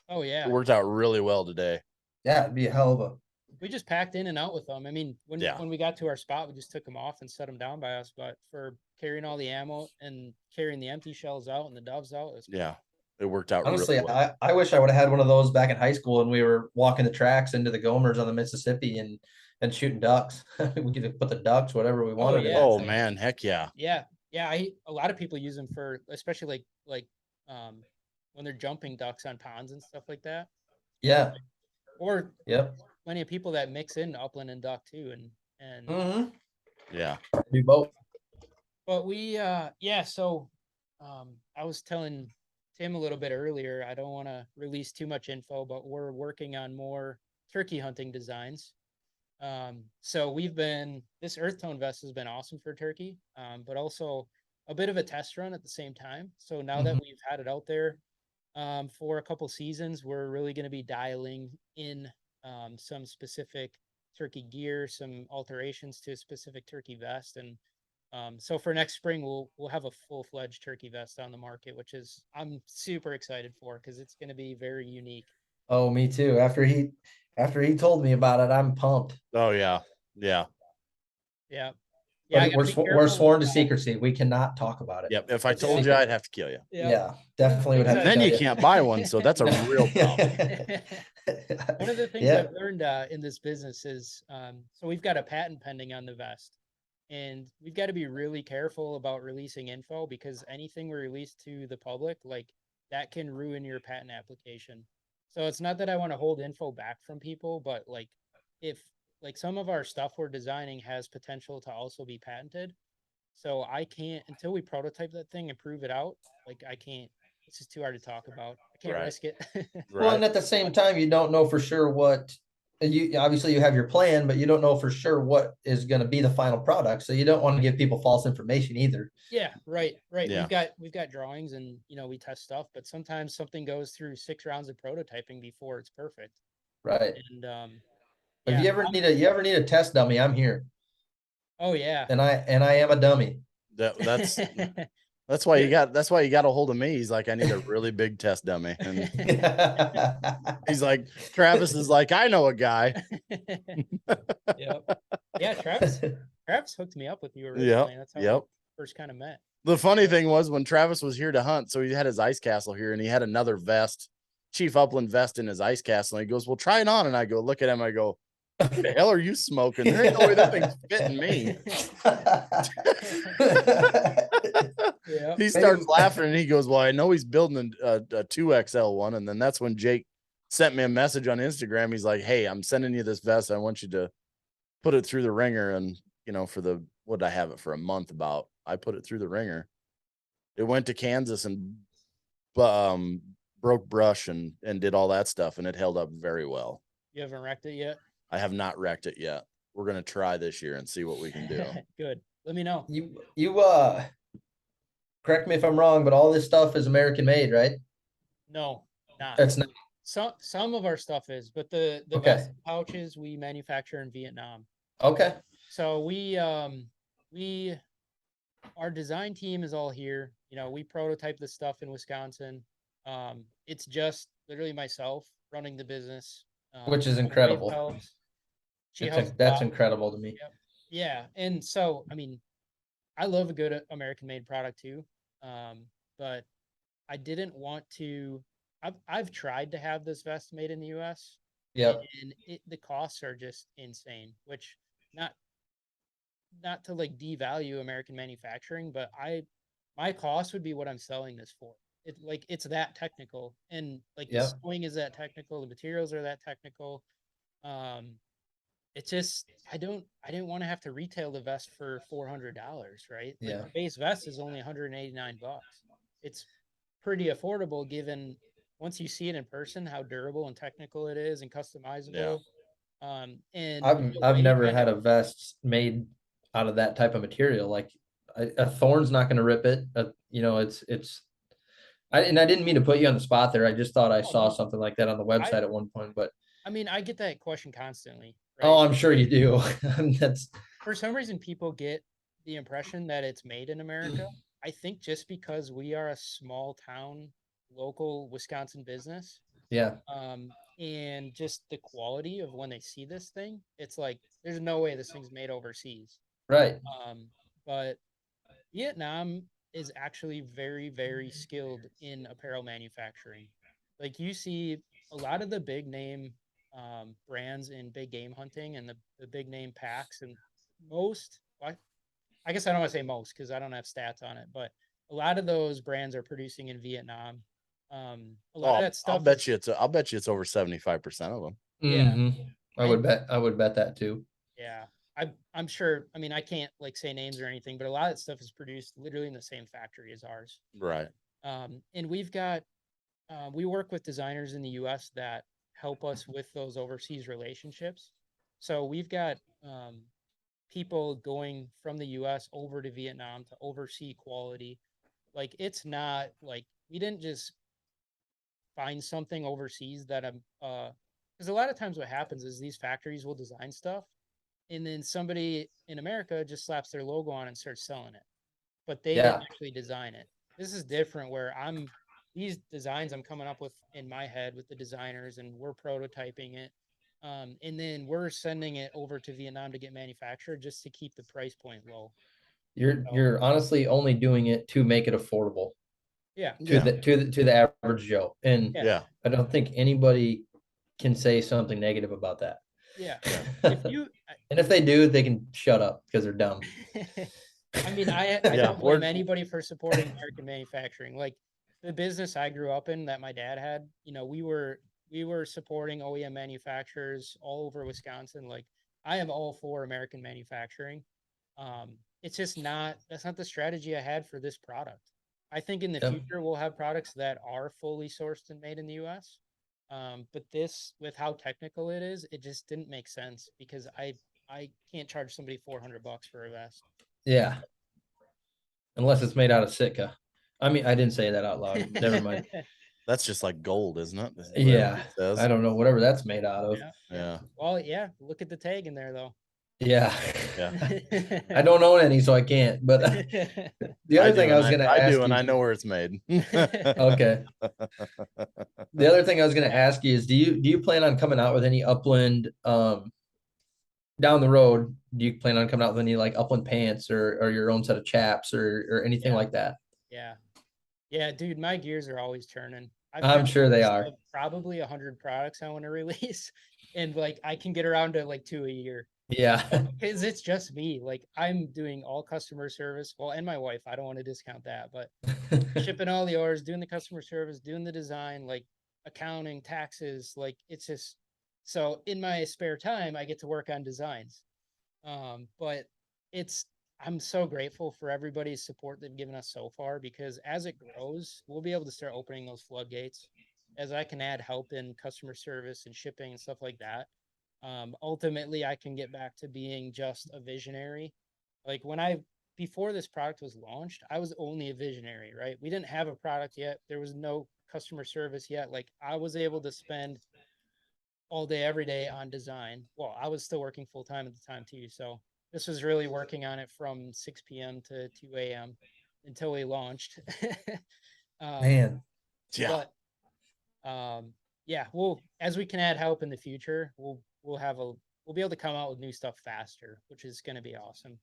Oh yeah. It worked out really well today. Yeah, it'd be a hell of a. We just packed in and out with them. I mean, when we got to our spot, we just took them off and set them down by us. But for carrying all the ammo and carrying the empty shells out and the doves out, it worked out. Honestly, really well. I wish I would have had one of those back in high school and we were walking the tracks into the Gomers on the Mississippi and shooting ducks. We could put the ducks, whatever we wanted. Yeah. Oh man, heck yeah. Yeah. A lot of people use them for, especially like when they're jumping ducks on ponds and stuff like that. Yeah. Or plenty of people that mix in upland and duck too, and yeah, do both. But we so I was telling Tim a little bit earlier, I don't want to release too much info, but we're working on more turkey hunting designs. So this earth tone vest has been awesome for turkey, but also a bit of a test run at the same time. So now that we've had it out there for a couple seasons, we're really going to be dialing in some specific turkey gear, some alterations to a specific turkey vest. And so for next spring, we'll have a full-fledged turkey vest on the market, which I'm super excited for because it's going to be very unique. Oh, me too. After he told me about it, I'm pumped. Oh yeah. But we're sworn to secrecy. We cannot talk about it. Yep. If I told you, I'd have to kill you. Yeah, definitely would have. Then you can't buy one, so that's a real problem. One of the things I've learned in this business is, so we've got a patent pending on the vest, and we've got to be really careful about releasing info because anything we release to the public, like that can ruin your patent application. So it's not that I want to hold info back from people, but if some of our stuff we're designing has potential to also be patented. So I can't, until we prototype that thing and prove it out, I can't, it's just too hard to talk about. I can't risk it. Well, and at the same time, you don't know for sure what, obviously you have your plan, but you don't know for sure what is going to be the final product. So you don't want to give people false information either. Yeah, right. Yeah. We've got drawings and, we test stuff, but sometimes something goes through 6 rounds of prototyping before it's perfect. Right. And, if you ever need a test dummy, I'm here. Oh yeah. And I am a dummy. That's why you got a hold of me. He's like, I need a really big test dummy. And he's like, Travis is like, I know a guy. Yep. Yeah, Travis hooked me up with you originally. That's how we first kind of met. The funny thing was when Travis was here to hunt, so he had his ice castle here and he had another vest, Chief Upland vest in his ice castle. And he goes, well, try it on. And I go, look at him. I go, what the hell are you smoking? There ain't no way that thing's fitting me. He starts laughing and he goes, well, I know he's building a 2XL one. And then that's when Jake sent me a message on Instagram. He's like, hey, I'm sending you this vest. I want you to put it through the ringer. And, for what I have it for a month about, I put it through the ringer. It went to Kansas and broke brush and did all that stuff. And it held up very well. You haven't wrecked it yet? I have not wrecked it yet. We're going to try this year and see what we can do. Good. Let me know. You correct me if I'm wrong, but all this stuff is American made, right? No, not. That's not. Some of our stuff is, but the vest pouches we manufacture in Vietnam. Okay. So our design team is all here. We prototype this stuff in Wisconsin. It's just literally myself running the business, which is incredible. That's incredible to me. Yep. Yeah. And so, I love a good American made product too. But I didn't want to, I've tried to have this vest made in the US. Yeah. And the costs are just insane, which not to devalue American manufacturing, but my cost would be what I'm selling this for. It's that technical, and the sewing is that technical, the materials are that technical. It's just I didn't want to have to retail the vest for $400, right? The base vest is only $189. It's pretty affordable given once you see it in person how durable and technical it is and customizable. And I've never had a vest made out of that type of material. A thorn's not going to rip it. I didn't mean to put you on the spot there. I just thought I saw something like that on the website at one point, but I mean, I get that question constantly. Right? Oh, I'm Like, sure you do. That's for some reason people get the impression that it's made in America. I think just because we are a small town, local Wisconsin business. Yeah. And just the quality of when they see this thing, it's like there's no way this thing's made overseas. Right. But Vietnam is actually very, very skilled in apparel manufacturing. Like you see a lot of the big name brands in big game hunting and the big name packs and most, I guess I don't want to say most because I don't have stats on it, but a lot of those brands are producing in Vietnam. A lot of that stuff. I'll bet you it's over 75% of them. Yeah. Mm-hmm. I would bet that too. Yeah. I'm sure. I mean, I can't like say names or anything, but a lot of that stuff is produced literally in the same factory as ours. Right. And we've got, we work with designers in the US that help us with those overseas relationships. So we've got people going from the US over to Vietnam to oversee quality. Like it's not like we didn't just find something overseas that because a lot of times what happens is these factories will design stuff and then somebody in America just slaps their logo on it and starts selling it. But they didn't actually design it. This is different where these designs I'm coming up with in my head with the designers and we're prototyping it. And then we're sending it over to Vietnam to get manufactured just to keep the price point low. You're honestly only doing it to make it affordable. Yeah. To the average Joe. And yeah, I don't think anybody can say something negative about that. Yeah. And if they do, they can shut up because they're dumb. I mean, I don't blame anybody for supporting American manufacturing. Like the business I grew up in that my dad had, you know, we were supporting OEM manufacturers all over Wisconsin. Like I am all for American manufacturing. It's just that's not the strategy I had for this product. I think in the future we'll have products that are fully sourced and made in the US. But this, with how technical it is, it just didn't make sense because I can't charge somebody $400 for a vest. Yeah. Unless it's made out of Sitka. I mean, I didn't say that out loud. Never mind. That's just like gold, isn't it? Yeah. I don't know. Whatever that's made out of. Yeah. Well, yeah. Look at the tag in there, though. Yeah. I don't own any, so I can't. But the other thing I was going to ask I do, you, and I know where it's made. Okay. The other thing I was going to ask you is, do you plan on coming out with any Upland down the road? Do you plan on coming out with any like Upland pants or your own set of chaps or anything like that? Yeah, dude, my gears are always turning. I'm sure they are. Probably 100 products I want to release, and like I can get around to like 2 a year. Yeah, because it's just me. Like I'm doing all customer service. Well, and my wife. I don't want to discount that, but shipping all the orders, doing the customer service, doing the design, like accounting, taxes. Like it's just so in my spare time, I get to work on designs. But I'm so grateful for everybody's support they've given us so far because as it grows, we'll be able to start opening those floodgates as I can add help in customer service and shipping and stuff like that. Ultimately I can get back to being just a visionary. Like before this product was launched, I was only a visionary, right? We didn't have a product yet. There was no customer service yet. Like I was able to spend all day, every day on design. Well, I was still working full time at the time too. So this was really working on it from 6 p.m. to 2 a.m. until we launched. Man. Yeah. But yeah, as we can add help in the future, we'll be able to come out with new stuff faster, which is going to be awesome.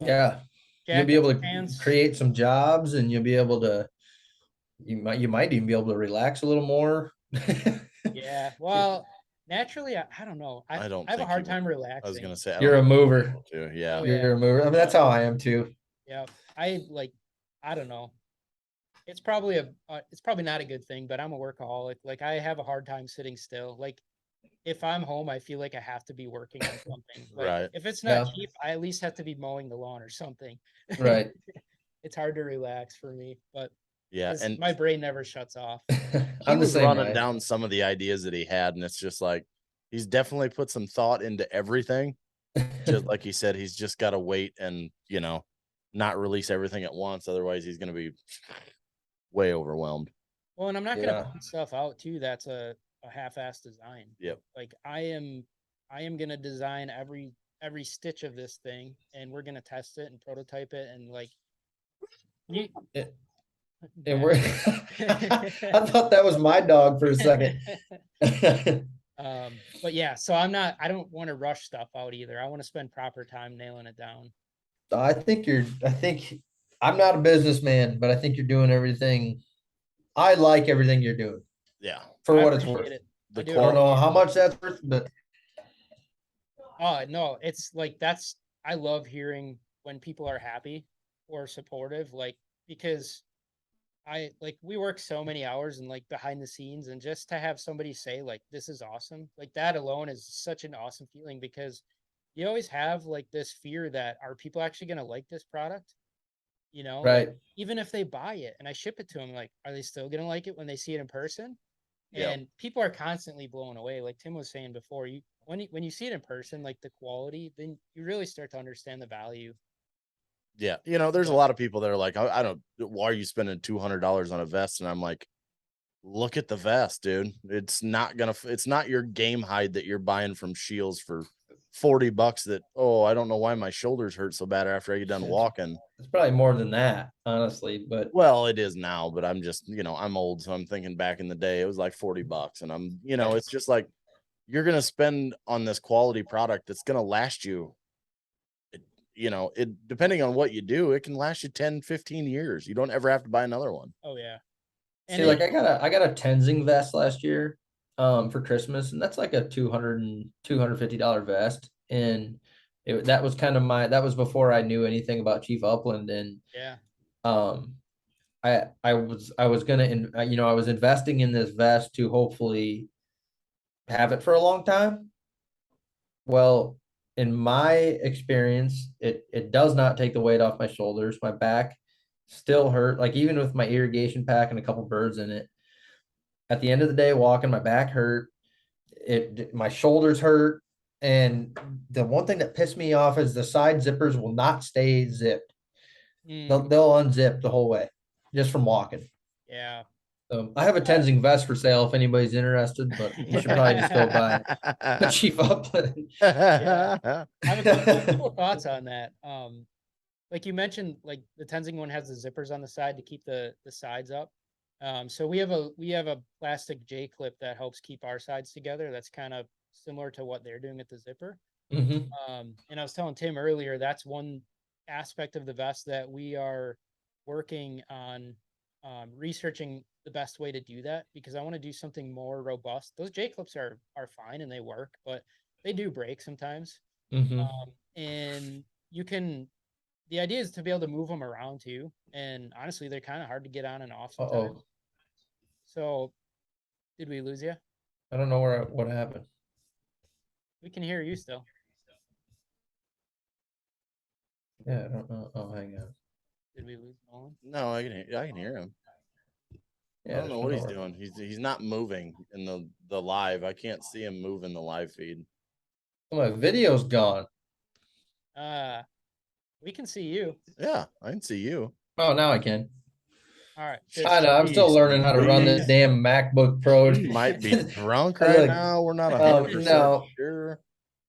Yeah. You'll be able to create some jobs and you'll be able to, you might even be able to relax a little more. Yeah. Well, naturally, I don't know. I have a hard time relaxing. I was going to say, you're a mover. Too. Yeah. You're a mover. I mean, that's how I am too. Yeah. I don't know. It's probably not a good thing, but I'm a workaholic. Like I have a hard time sitting still. Like if I'm home, I feel like I have to be working on something. Like, right. If it's not cheap, I at least have to be mowing the lawn or something. Right. It's hard to relax for me, but yeah, and my brain never shuts off. He was running down some of the ideas that he had, and it's just like he's definitely put some thought into everything. Just like he said, he's just got to wait and not release everything at once. Otherwise, he's going to be way overwhelmed. Well, and I'm not going to put stuff out too. That's a a half-assed design. Yep. Like I am gonna design every stitch of this thing, and we're gonna test it and prototype it, and like you. And we're I thought that was my dog for a second. But yeah, so I don't want to rush stuff out either. I want to spend proper time nailing it down. I think I'm not a businessman, but I think you're doing everything. I like everything you're doing. Yeah. For what it's worth. I don't know how much that's worth, but no, it's like I love hearing when people are happy or supportive, like, because we work so many hours and like behind the scenes, and just to have somebody say like, this is awesome, like that alone is such an awesome feeling, because you always have like this fear that, are people actually going to like this product? Right. Like, even if they buy it and I ship it to them, like, are they still going to like it when they see it in person? Yep. And people are constantly blown away. Like Tim was saying before, when you see it in person, like the quality, then you really start to understand the value. Yeah. There's a lot of people that are like, I don't, why are you spending $200 on a vest? And I'm like, look at the vest, dude. It's not your game hide that you're buying from Shields for $40 that, I don't know why my shoulders hurt so bad after I get done walking. It's probably more than that, honestly, but well, it is now, but I'm just, I'm old. So I'm thinking back in the day, it was like $40 and I'm, it's just like, you're going to spend on this quality product that's going to last you. It depending on what you do, it can last you 10, 15 years. You don't ever have to buy another one. Oh yeah. And see, like I got a Tenzing vest last year for Christmas, and that's like a $250 vest. And that was kind of that was before I knew anything about Chief Upland. And yeah, I was gonna, I was investing in this vest to hopefully have it for a long time. Well, in my experience, it does not take the weight off my shoulders. My back still hurt, like even with my irrigation pack and a couple birds in it. At the end of the day, walking, my back hurt. My shoulders hurt. And the one thing that pissed me off is the side zippers will not stay zipped. They'll unzip the whole way just from walking. Yeah. I have a Tenzing vest for sale if anybody's interested, but you should probably just go buy a Chief Upland. Yeah. I have a couple thoughts on that. Like you mentioned, like the Tenzing one has the zippers on the side to keep the sides up. So we have a plastic J clip that helps keep our sides together. That's kind of similar to what they're doing at the zipper. Mm-hmm. And I was telling Tim earlier, that's one aspect of the vest that we are working on researching the best way to do that, because I want to do something more robust. Those J clips are fine and they work, but they do break sometimes. Mm-hmm. And the idea is to be able to move them around too. And honestly, they're kind of hard to get on and off sometimes. So did we lose you? I don't know what happened. We can hear you still. Yeah, I don't know. Oh, hang on. Did we lose Nolan? No, I can hear him. Yeah, I don't know what he's doing. He's not moving in the live. I can't see him move in the live feed. My video's gone. We can see you. Yeah, I can see you. Oh, now I can. All right. I know. I'm still learning how to run this damn MacBook Pro. You might be drunk right now. We're not 100% sure.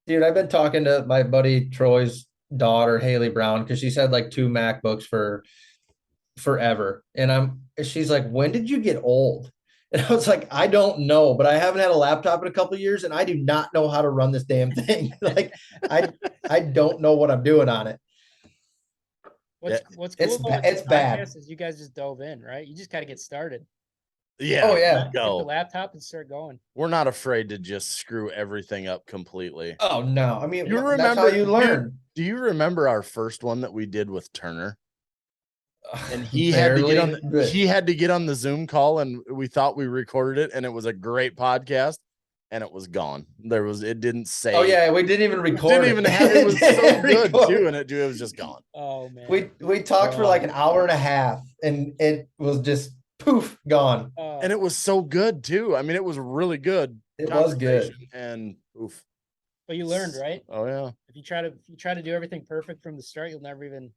Dude, I've been talking to my buddy Troy's daughter, Haley Brown, because she's had like 2 MacBooks for forever. And she's like, when did you get old? And I was like, I don't know, but I haven't had a laptop in a couple of years and I do not know how to run this damn thing. Like I don't know what I'm doing on it. What's cool about it's bad is you guys just dove in, right? You just got to get started. Yeah. Oh yeah. Go. Get the laptop and start going. We're not afraid to just screw everything up completely. Oh no. I mean, you remember, that's how you learn. Do you remember our first one that we did with Turner? And he had to get on the Zoom call, and we thought we recorded it, and it was a great podcast, and it was gone. It didn't say. Oh yeah, we didn't even record. It was so good too, and it was just gone. Oh man. We talked for like an hour and a half, and it was just poof gone. And it was so good too. I mean, it was really good. It was good. And oof. But you learned, right? Oh yeah. If you try to do everything perfect from the start, you'll never even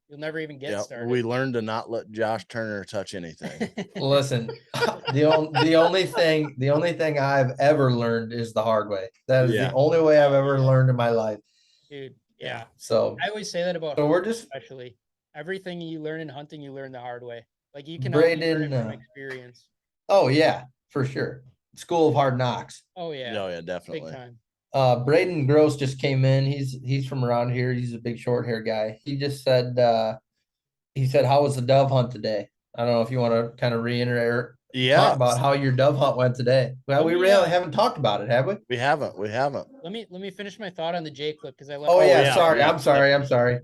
get started. We learned to not let Josh Turner touch anything. Listen, the only thing I've ever learned is the hard way. That is the only way I've ever learned in my life. Dude, yeah. So I always say that about so we're just especially everything you learn in hunting, you learn the hard way. Like you can Braden, only learn it from experience. Oh yeah, for sure. School of Hard Knocks. Oh yeah. Oh yeah, definitely. Big time. Braden Gross just came in. He's from around here. He's a big short hair guy. He just said how was the dove hunt today? I don't know if you want to kind of reiterate talk about how your dove hunt went today. Well, we really haven't talked about it, have we? We haven't. Let me finish my thought on the J clip because I left. Oh yeah, sorry. I'm sorry.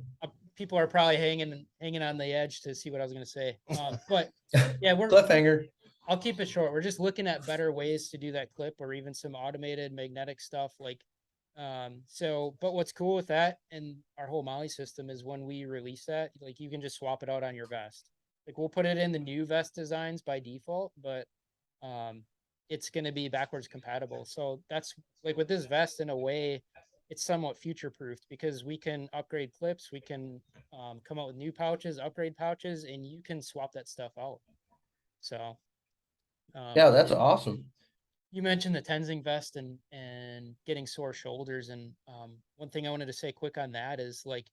People are probably hanging on the edge to see what I was going to say. But yeah, we're cliffhanger. I'll keep it short. We're just looking at better ways to do that clip or even some automated magnetic stuff like but what's cool with that and our whole Molly system is when we release that, like you can just swap it out on your vest. Like we'll put it in the new vest designs by default, but it's going to be backwards compatible. So that's like with this vest in a way, it's somewhat future proofed because we can upgrade clips. We can come out with new pouches, upgrade pouches, and you can swap that stuff out. So yeah, that's awesome. You mentioned the Tenzing vest and getting sore shoulders. And one thing I wanted to say quick on that is like,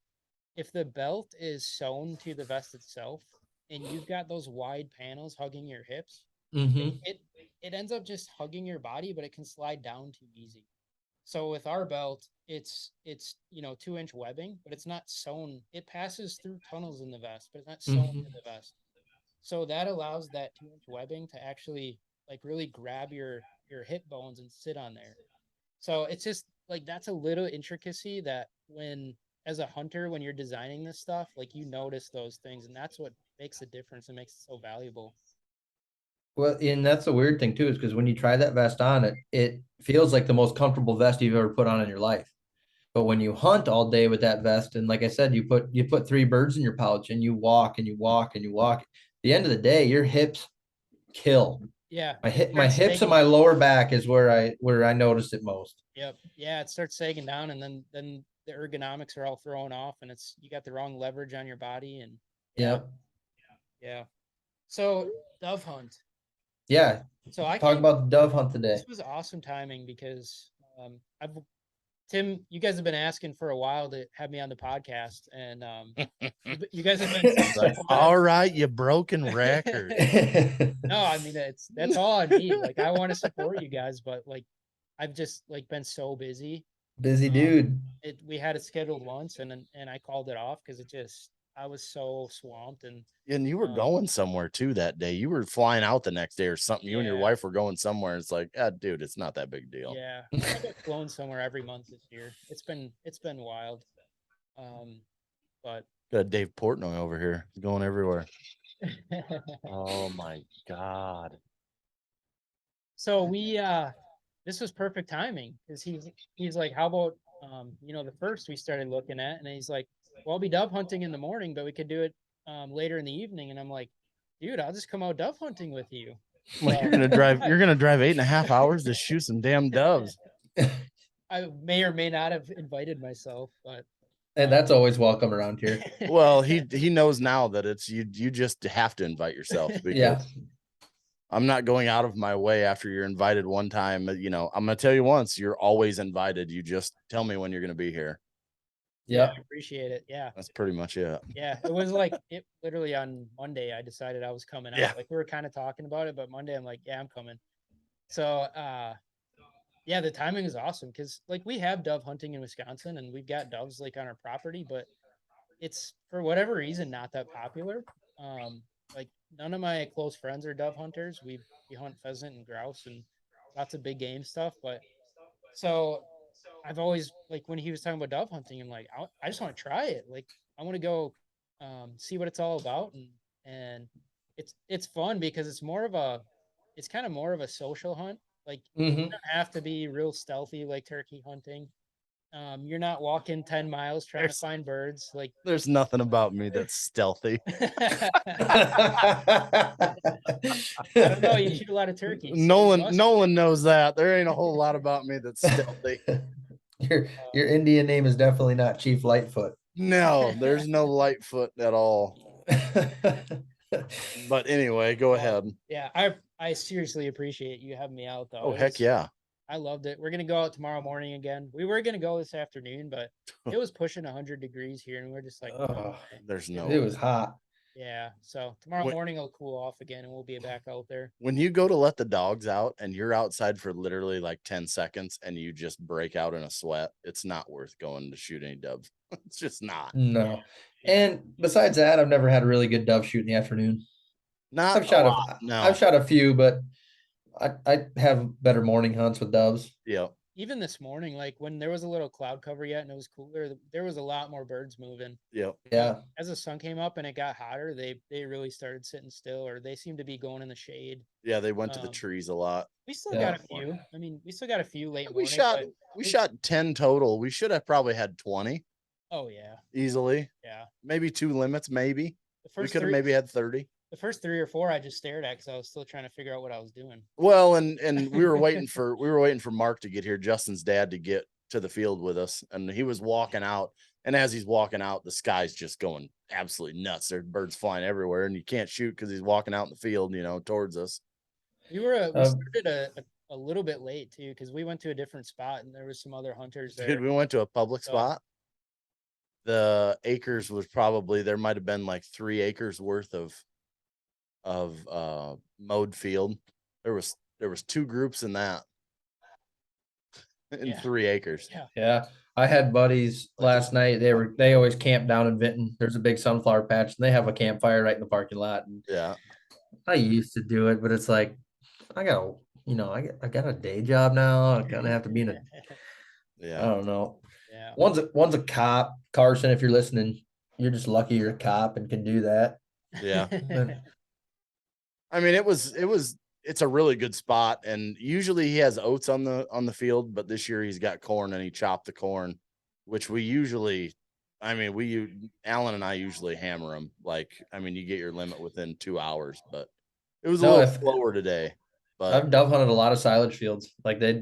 if the belt is sewn to the vest itself and you've got those wide panels hugging your hips, it ends up just hugging your body, but it can slide down too easy. So with our belt, it's 2-inch webbing, but it's not sewn. It passes through tunnels in the vest, but it's not sewn to the vest. So that allows that 2-inch webbing to actually like really grab your hip bones and sit on there. So it's just like, that's a little intricacy that as a hunter, when you're designing this stuff, like you notice those things, and that's what makes a difference and makes it so valuable. Well, and that's the weird thing too, is because when you try that vest on, it feels like the most comfortable vest you've ever put on in your life. But when you hunt all day with that vest, and like I said, you put 3 birds in your pouch and you walk and you walk and you walk. At the end of the day, your hips kill. Yeah. My hips and my lower back is where I noticed it most. Yep. Yeah, it starts sagging down, and then the ergonomics are all thrown off, and you got the wrong leverage on your body, and yeah. So dove hunt. Yeah. So I talk about the dove hunt today. This was awesome timing because Tim, you guys have been asking for a while to have me on the podcast, and you guys have been like, all right, you broken record. No, I mean that's all I need. Like I want to support you guys, but like I've just like been so busy. Busy dude. We had it scheduled once, and I called it off because I was so swamped, and you were going somewhere too that day. You were flying out the next day or something. You and your wife were going somewhere. It's like, dude, it's not that big a deal. Yeah, I've been flown somewhere every month this year. It's been wild. But got Dave Portnoy over here. He's going everywhere. Oh my God. So this was perfect timing because he's like, how about the first we started looking at, and he's like, well, I'll be dove hunting in the morning, but we could do it later in the evening. And I'm like, dude, I'll just come out dove hunting with you. Like you're gonna drive 8.5 hours to shoot some damn doves. I may or may not have invited myself, but and that's always welcome around here. Well, he knows now that it's you just have to invite yourself, because I'm not going out of my way after you're invited one time. I'm gonna tell you once, you're always invited. You just tell me when you're gonna be here. Yeah, I appreciate it. Yeah, that's pretty much it. Yeah, it was like it literally on Monday I decided I was coming out. Yeah. Like we were kind of talking about it, but Monday I'm like, yeah, I'm coming. So the timing is awesome because like we have dove hunting in Wisconsin and we've got doves like on our property, but it's for whatever reason not that popular. Like none of my close friends are dove hunters. We hunt pheasant and grouse and lots of big game stuff, but so I've always, like, when he was talking about dove hunting, I'm like, I just want to try it. Like, I want to go see what it's all about. And it's fun because it's kind of more of a social hunt. Like, you don't have to be real stealthy like turkey hunting. You're not walking 10 miles trying to find birds. Like, there's nothing about me that's stealthy. I don't know. You shoot a lot of turkeys. Nolan knows that. There ain't a whole lot about me that's stealthy. Your Indian name is definitely not Chief Lightfoot. No, there's no Lightfoot at all. But anyway, go ahead. Yeah, I seriously appreciate you having me out though. Oh, heck yeah. I loved it. We're gonna go out tomorrow morning again. We were gonna go this afternoon, but it was pushing 100 degrees here, and we're just like, Oh, there's no. It was hot. Yeah, so tomorrow morning it'll cool off again, and we'll be back out there. When you go to let the dogs out, and you're outside for literally like 10 seconds, and you just break out in a sweat, it's not worth going to shoot any doves. It's just not. No. And besides that, I've never had a really good dove shoot in the afternoon. I've shot a few, but I have better morning hunts with doves. Yeah. Even this morning, like when there was a little cloud cover yet and it was cooler, there was a lot more birds moving. Yeah. Yeah. As the sun came up and it got hotter, they really started sitting still, or they seemed to be going in the shade. Yeah, they went to the trees a lot. We still got a few. I mean, we still got a few late We morning. shot 10 total. We should have probably had 20. Oh yeah. Easily. Yeah. Maybe 2 limits, maybe. We could have maybe had 30. The first 3 or 4 I just stared at because I was still trying to figure out what I was doing. Well, and we were waiting for Mark to get here, Justin's dad, to get to the field with us, and he was walking out. And as he's walking out, the sky's just going absolutely nuts. There's birds flying everywhere, and you can't shoot because he's walking out in the field, towards us. We started a little bit late too because we went to a different spot and there was some other hunters there. Dude, we went to a public spot. The acres was probably, there might have been like 3 acres worth of mowed field. There was 2 groups in that in 3 acres. Yeah. I had buddies last night. They always camp down in Vinton. There's a big sunflower patch and they have a campfire right in the parking lot. And yeah. I used to do it, but it's like I got a day job now. I kind of have to be in a I don't know. Yeah. One's a cop. Carson, if you're listening, you're just lucky you're a cop and can do that. Yeah. I mean, it's a really good spot, and usually he has oats on the field, but this year he's got corn and he chopped the corn, which Alan and I usually hammer them. Like, I mean, you get your limit within 2 hours, but it was a little slower today. But I've dove hunted a lot of silage fields. Like they're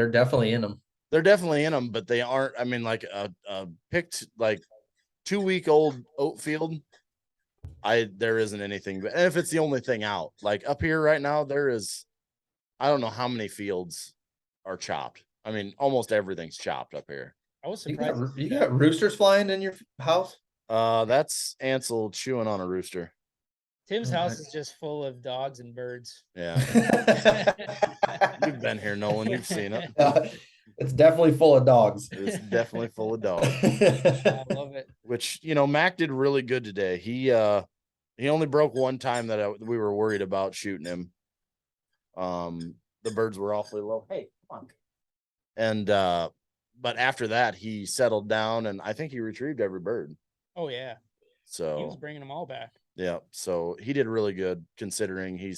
definitely in them. They're definitely in them, but they aren't. I mean, like a picked like 2-week-old oat field, there isn't anything. But if it's the only thing out, like up here right now, I don't know how many fields are chopped. I mean, almost everything's chopped up here. I was surprised. You got roosters flying in your house? That's Ansel chewing on a rooster. Tim's house is just full of dogs and birds. Yeah. You've been here, Nolan. You've seen it. It's definitely full of dogs. It's definitely full of dogs. I love it. Which, Mac did really good today. He only broke one time that we were worried about shooting him. The birds were awfully low. Hey, come on. And but after that, he settled down, and I think he retrieved every bird. Oh yeah. So he was bringing them all back. Yeah. So he did really good considering he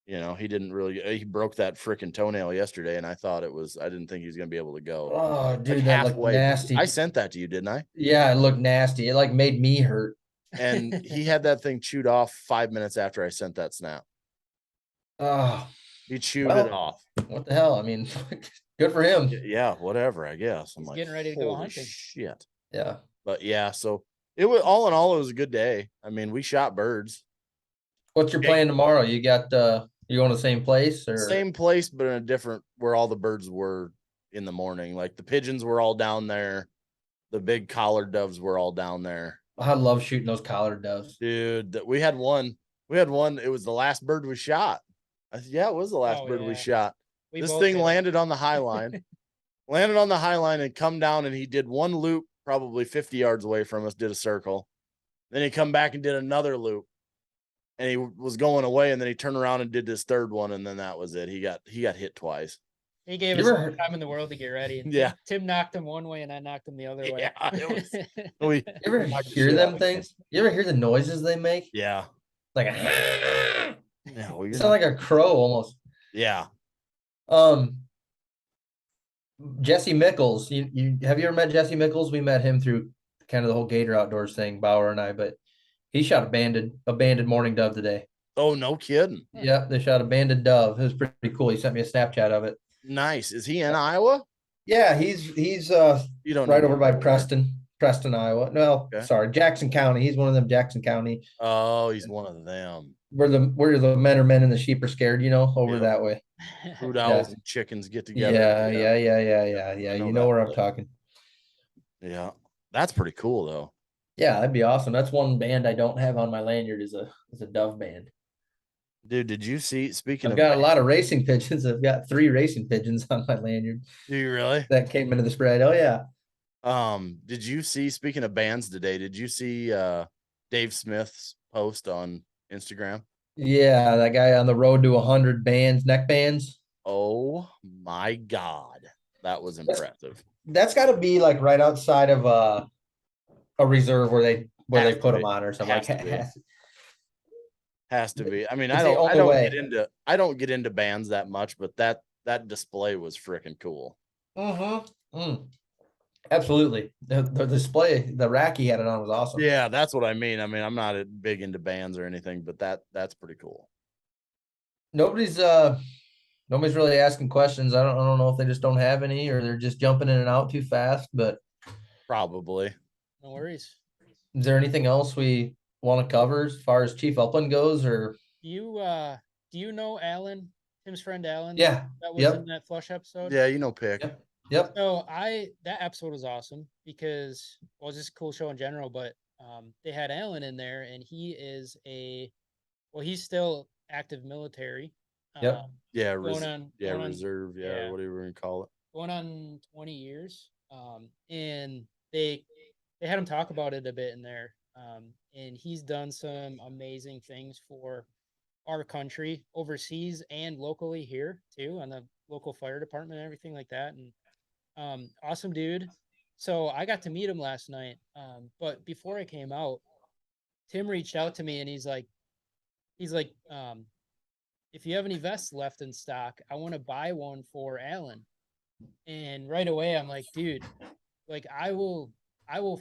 broke that freaking toenail yesterday, and I didn't think he was going to be able to go. Oh, dude, that looked nasty. I sent that to you, didn't I? Yeah, it looked nasty. It like made me hurt. And he had that thing chewed off 5 minutes after I sent that snap. Oh, he chewed it off. What the hell? I mean, good for him. Yeah, whatever, I guess. He's getting ready to go hunting. Shit. Yeah. But yeah, so it was all in all, it was a good day. I mean, we shot birds. What's your plan tomorrow? You got you going to the same place or same place, but in a different where all the birds were in the morning. Like the pigeons were all down there. The big collared doves were all down there. I love shooting those collared doves. Dude, we had one. It was the last bird we shot. Yeah, it was the last bird we shot. This thing landed on the high line. And come down, and he did one loop probably 50 yards away from us, did a circle. Then he come back and did another loop. And he was going away, and then he turned around and did this third one, and then that was it. He got hit twice. He gave us all the time in the world to get ready. And yeah. Tim knocked him one way, and I knocked him the other way. Yeah, you ever hear them things? You ever hear the noises they make? Yeah. Like yeah, it sounds like a crow almost. Yeah. Jesse Mickles. Have you ever met Jesse Mickles? We met him through kind of the whole Gator Outdoors thing, Bauer and I, but he shot a banded mourning dove today. Oh, no kidding. Yeah, they shot a banded dove. It was pretty cool. He sent me a Snapchat of it. Nice. Is he in Iowa? Yeah, he's You don't right know over by Preston. Preston, Iowa. No, Okay. sorry, Jackson County. He's one of them Jackson County. Oh, he's one of them. Where the men are men and the sheep are scared, over that way. Food owls and chickens get together. Yeah. know You know that where I'm place. talking. Yeah. That's pretty cool though. Yeah, that'd be awesome. That's one band I don't have on my lanyard is a dove band. Dude, did you see, speaking I've of got a lot of racing pigeons. I've got 3 racing pigeons on my lanyard do you really? that came into the spread. Oh yeah. Did you see, speaking of bands today, did you see Dave Smith's post on Instagram? Yeah, that guy on the road to 100 bands, neck bands. Oh my God. That was impressive. That's got to be like right outside of a reserve where they Has put to them be. on or something. Has to be. Has to be. I mean, It's I the don't only way. I don't get into bands that much, but that display was freaking cool. Absolutely. The display, the rack he had it on was awesome. Yeah, that's what I mean. I mean, I'm not big into bands or anything, but that's pretty cool. Nobody's really asking questions. I don't know if they just don't have any or they're just jumping in and out too fast, but Probably. No worries. is there anything else we want to cover as far as Chief Upland goes or Do you know Alan, Tim's friend Alan? yeah. That was Yep. in that flush episode. Yeah, pick. Yep. So that episode was awesome because well, it's just a cool show in general, but they had Alan in there and he's still active military. Yep. Yeah, going reserve, or whatever we call it. Going on 20 years. And they had him talk about it a bit in there. And he's done some amazing things for our country overseas and locally here too, on the local fire department and everything like that. And awesome dude. So I got to meet him last night. But before I came out, Tim reached out to me and he's like, if you have any vests left in stock, I want to buy one for Alan. And right away I'm like, dude, like I will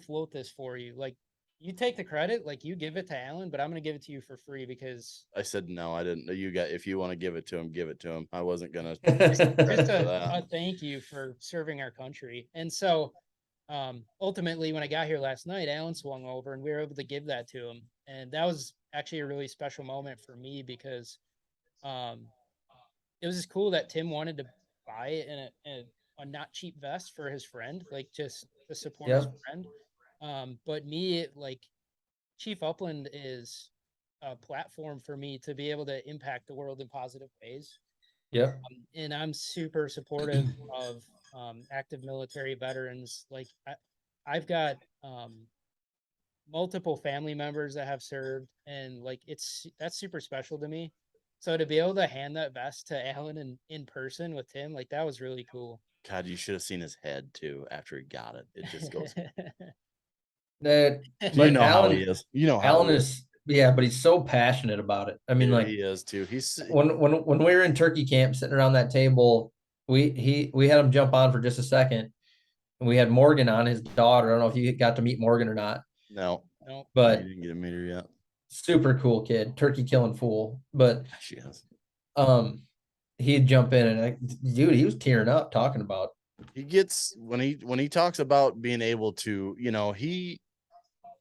float this for you. Like you take the credit, like you give it to Alan, but I'm going to give it to you for free because I said, no, I didn't. If you want to give it to him, give it to him. I wasn't going to. just a thank you for serving our country. And so ultimately when I got here last night, Alan swung over and we were able to give that to him. And that was actually a really special moment for me because it was just cool that Tim wanted to buy it in a not cheap vest for his friend, like just to support his friend. But me, like Chief Upland is a platform for me to be able to impact the world in positive ways. Yep. And I'm super supportive of active military veterans. Like I've got multiple family members that have served, and like that's super special to me. So to be able to hand that vest to Alan in person with Tim, like that was really cool. God, you should have seen his head too after he got it. It just goes. You know how he is. You know how Alan is. Yeah, but he's so passionate about it. I mean, yeah, like he is too. He's when we were in turkey camp sitting around that table, we had him jump on for just a second, and we had Morgan on, his daughter. I don't know if you got to meet Morgan or not. No, but you didn't get to meet her yet. Super cool kid, turkey killing fool. But she is. He'd jump in and dude, he was tearing up talking about. He gets when he talks about being able to,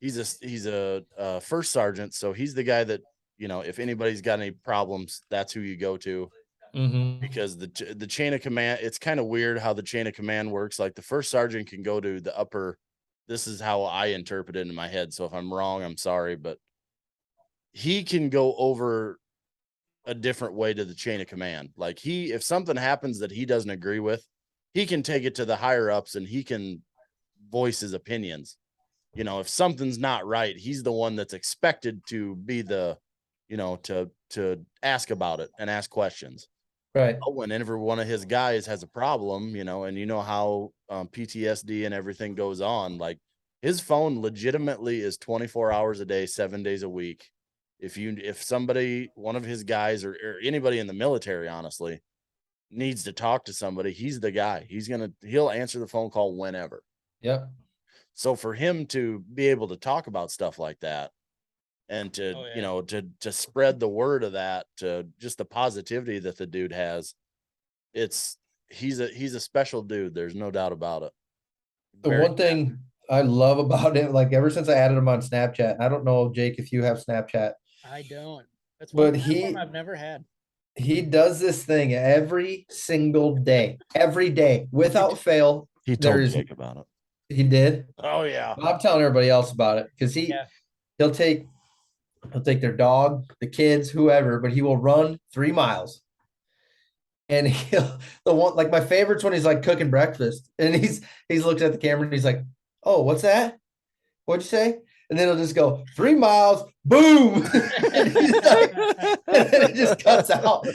he's a first sergeant, so he's the guy that if anybody's got any problems, that's who you go to. Because the chain of command, it's kind of weird how the chain of command works. Like the first sergeant can go to the upper. This is how I interpret it in my head. So if I'm wrong, I'm sorry, but he can go over a different way to the chain of command. Like if something happens that he doesn't agree with, he can take it to the higher ups and he can voice his opinions. If something's not right, he's the one that's expected to be the, to ask about it and ask questions. Right. But whenever one of his guys has a problem, and how PTSD and everything goes on, like his phone legitimately is 24 hours a day, 7 days a week. If somebody, one of his guys or anybody in the military, honestly, needs to talk to somebody, he's the guy. He'll answer the phone call whenever. Yep. So for him to be able to talk about stuff like that and to, to spread the word of that, to just the positivity that the dude has, it's he's a special dude. There's no doubt about it. The one thing I love about it, like ever since I added him on Snapchat, I don't know, Jake, if you have Snapchat. I don't. That's one platform I've never had. He does this thing every single day, without fail. He told Jake about it. He did. Oh yeah. I'm telling everybody else about it because he'll take their dog, the kids, whoever, but he will run 3 miles. And like my favorite's when he's like cooking breakfast and he's looked at the camera and he's like, "Oh, what's that? What'd you say?" And then he'll just go 3 miles, boom. And it just cuts out.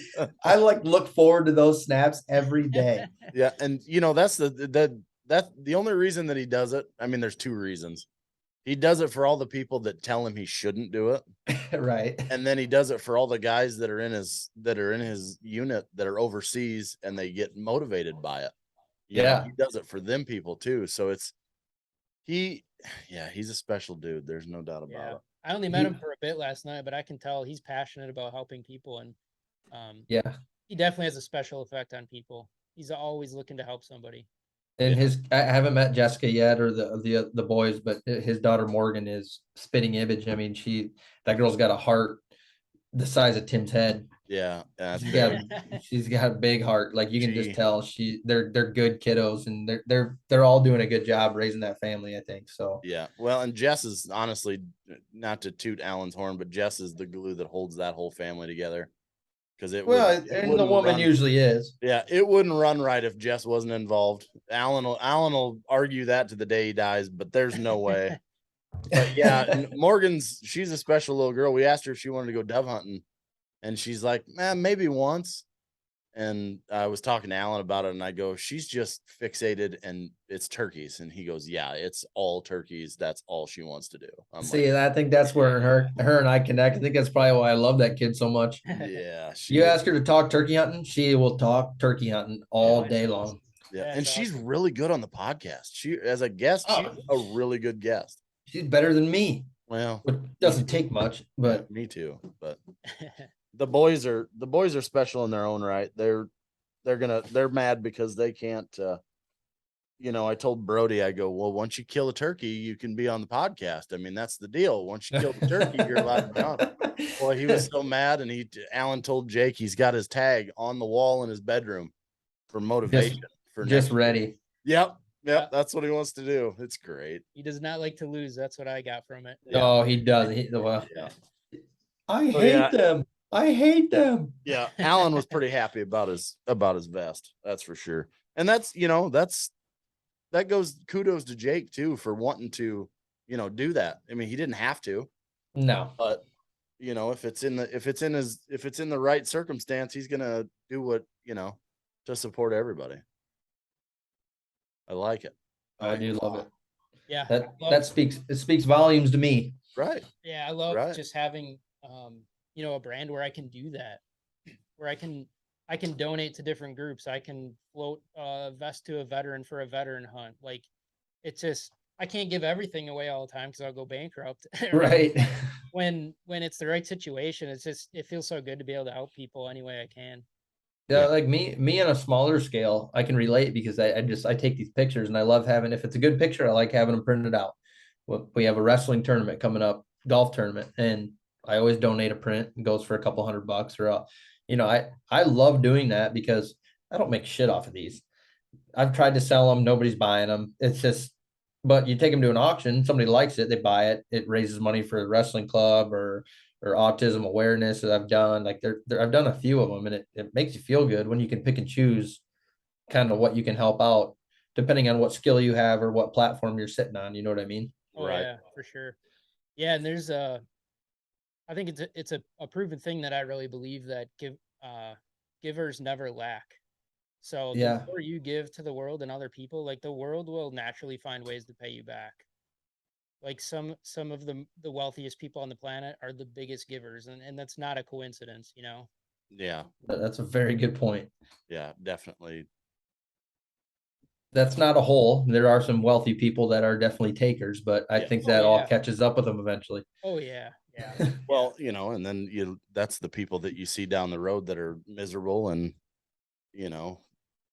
I like look forward to those snaps every day. Yeah. And that's the only reason that he does it. I mean, there's 2 reasons. He does it for all the people that tell him he shouldn't do it. Right. And then he does it for all the guys that are in his unit that are overseas and they get motivated by it. He does it for them people too. So he's a special dude. There's no doubt about it. I only met him for a bit last night, but I can tell he's passionate about helping people. And he definitely has a special effect on people. He's always looking to help somebody. And I haven't met Jessica yet or the boys, but his daughter Morgan is spitting image. I mean, that girl's got a heart the size of Tim's head. Yeah. She's got a big heart. Like you can just tell they're good kiddos and they're all doing a good job raising that family, I think. So yeah. Well, and Jess is honestly, not to toot Alan's horn, but Jess is the glue that holds that whole family together. Because the woman usually is. Yeah, it wouldn't run right if Jess wasn't involved. Alan will argue that to the day he dies, but there's no way. But yeah, she's a special little girl. We asked her if she wanted to go dove hunting, and she's like, maybe once. And I was talking to Alan about it, and I go, she's just fixated, and it's turkeys. And he goes, yeah, it's all turkeys. That's all she wants to do. I think that's where her and I connect. I think that's probably why I love that kid so much. Yeah. You ask her to talk turkey hunting, she will talk turkey hunting all day long. Yeah. And she's really good on the podcast. She, as a guest, she's a really good guest. She's better than me. Well, it doesn't take much, but me too. But the boys are special in their own right. They're mad because they can't, I told Brody, I go, well, once you kill a turkey, you can be on the podcast. I mean, that's the deal. Once you kill the turkey, you're allowed to be on it. Boy, he was so mad. And Alan told Jake, he's got his tag on the wall in his bedroom for motivation. Just ready. Yep. That's what he wants to do. It's great. He does not like to lose. That's what I got from it. Oh, he does. I hate them. I hate them. Yeah. Alan was pretty happy about his vest. That's for sure. And that's, that goes kudos to Jake too, for wanting to, do that. I mean, he didn't have to. No. But if it's in the right circumstance, he's going to do what, to support everybody. I like it. I do love it. Yeah. That speaks volumes to me. Right. Yeah. I love just having, a brand where I can do that, where I can donate to different groups. I can float a vest to a veteran for a veteran hunt. Like it's just, I can't give everything away all the time because I'll go bankrupt. Right. When it's the right situation, it feels so good to be able to help people any way I can. Yeah, like me on a smaller scale, I can relate because I take these pictures and I love having, if it's a good picture, I like having them printed out. We have a wrestling tournament coming up, golf tournament, and I always donate a print. It goes for a couple $100 or, I love doing that because I don't make shit off of these. I've tried to sell them. Nobody's buying them. It's just, but you take them to an auction, somebody likes it, they buy it. It raises money for the wrestling club or autism awareness that I've done. Like I've done a few of them, and it makes you feel good when you can pick and choose kind of what you can help out depending on what skill you have or what platform you're sitting on. You know what I mean? Oh, right. Yeah, for sure. Yeah. And there's I think it's a proven thing that I really believe that givers never lack. So the more you give to the world and other people, like the world will naturally find ways to pay you back. Like some of the wealthiest people on the planet are the biggest givers, and that's not a coincidence, Yeah. That's a very good point. Yeah, definitely. That's not a whole. There are some wealthy people that are definitely takers, but I think that all catches up with them eventually. Oh yeah. Yeah. Well, and then that's the people that you see down the road that are miserable and,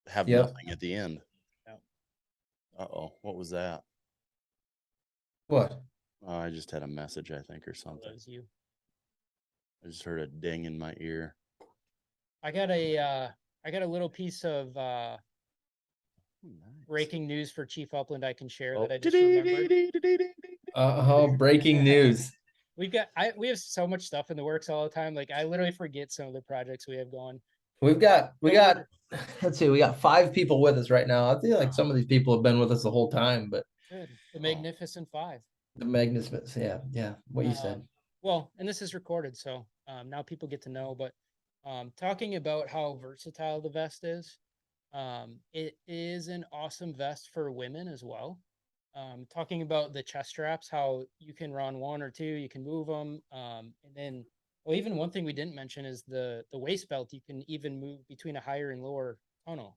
have nothing at the end. Yep. Uh-oh, what was that? What? Oh, I just had a message, I think, or something. That was you. I just heard a ding in my ear. I got a little piece of breaking news for Chief Upland I can share that I just remembered. Breaking news. We have so much stuff in the works all the time. Like I literally forget some of the projects we have going. We got let's see, we got 5 people with us right now. I feel like some of these people have been with us the whole time, but Good. The Magnificent Five. The Magnificent, yeah. What you said. Well, and this is recorded, so now people get to know, but talking about how versatile the vest is, it is an awesome vest for women as well. Talking about the chest straps, how you can run 1 or 2, you can move them, and then even one thing we didn't mention is the waist belt. You can even move between a higher and lower tonneau,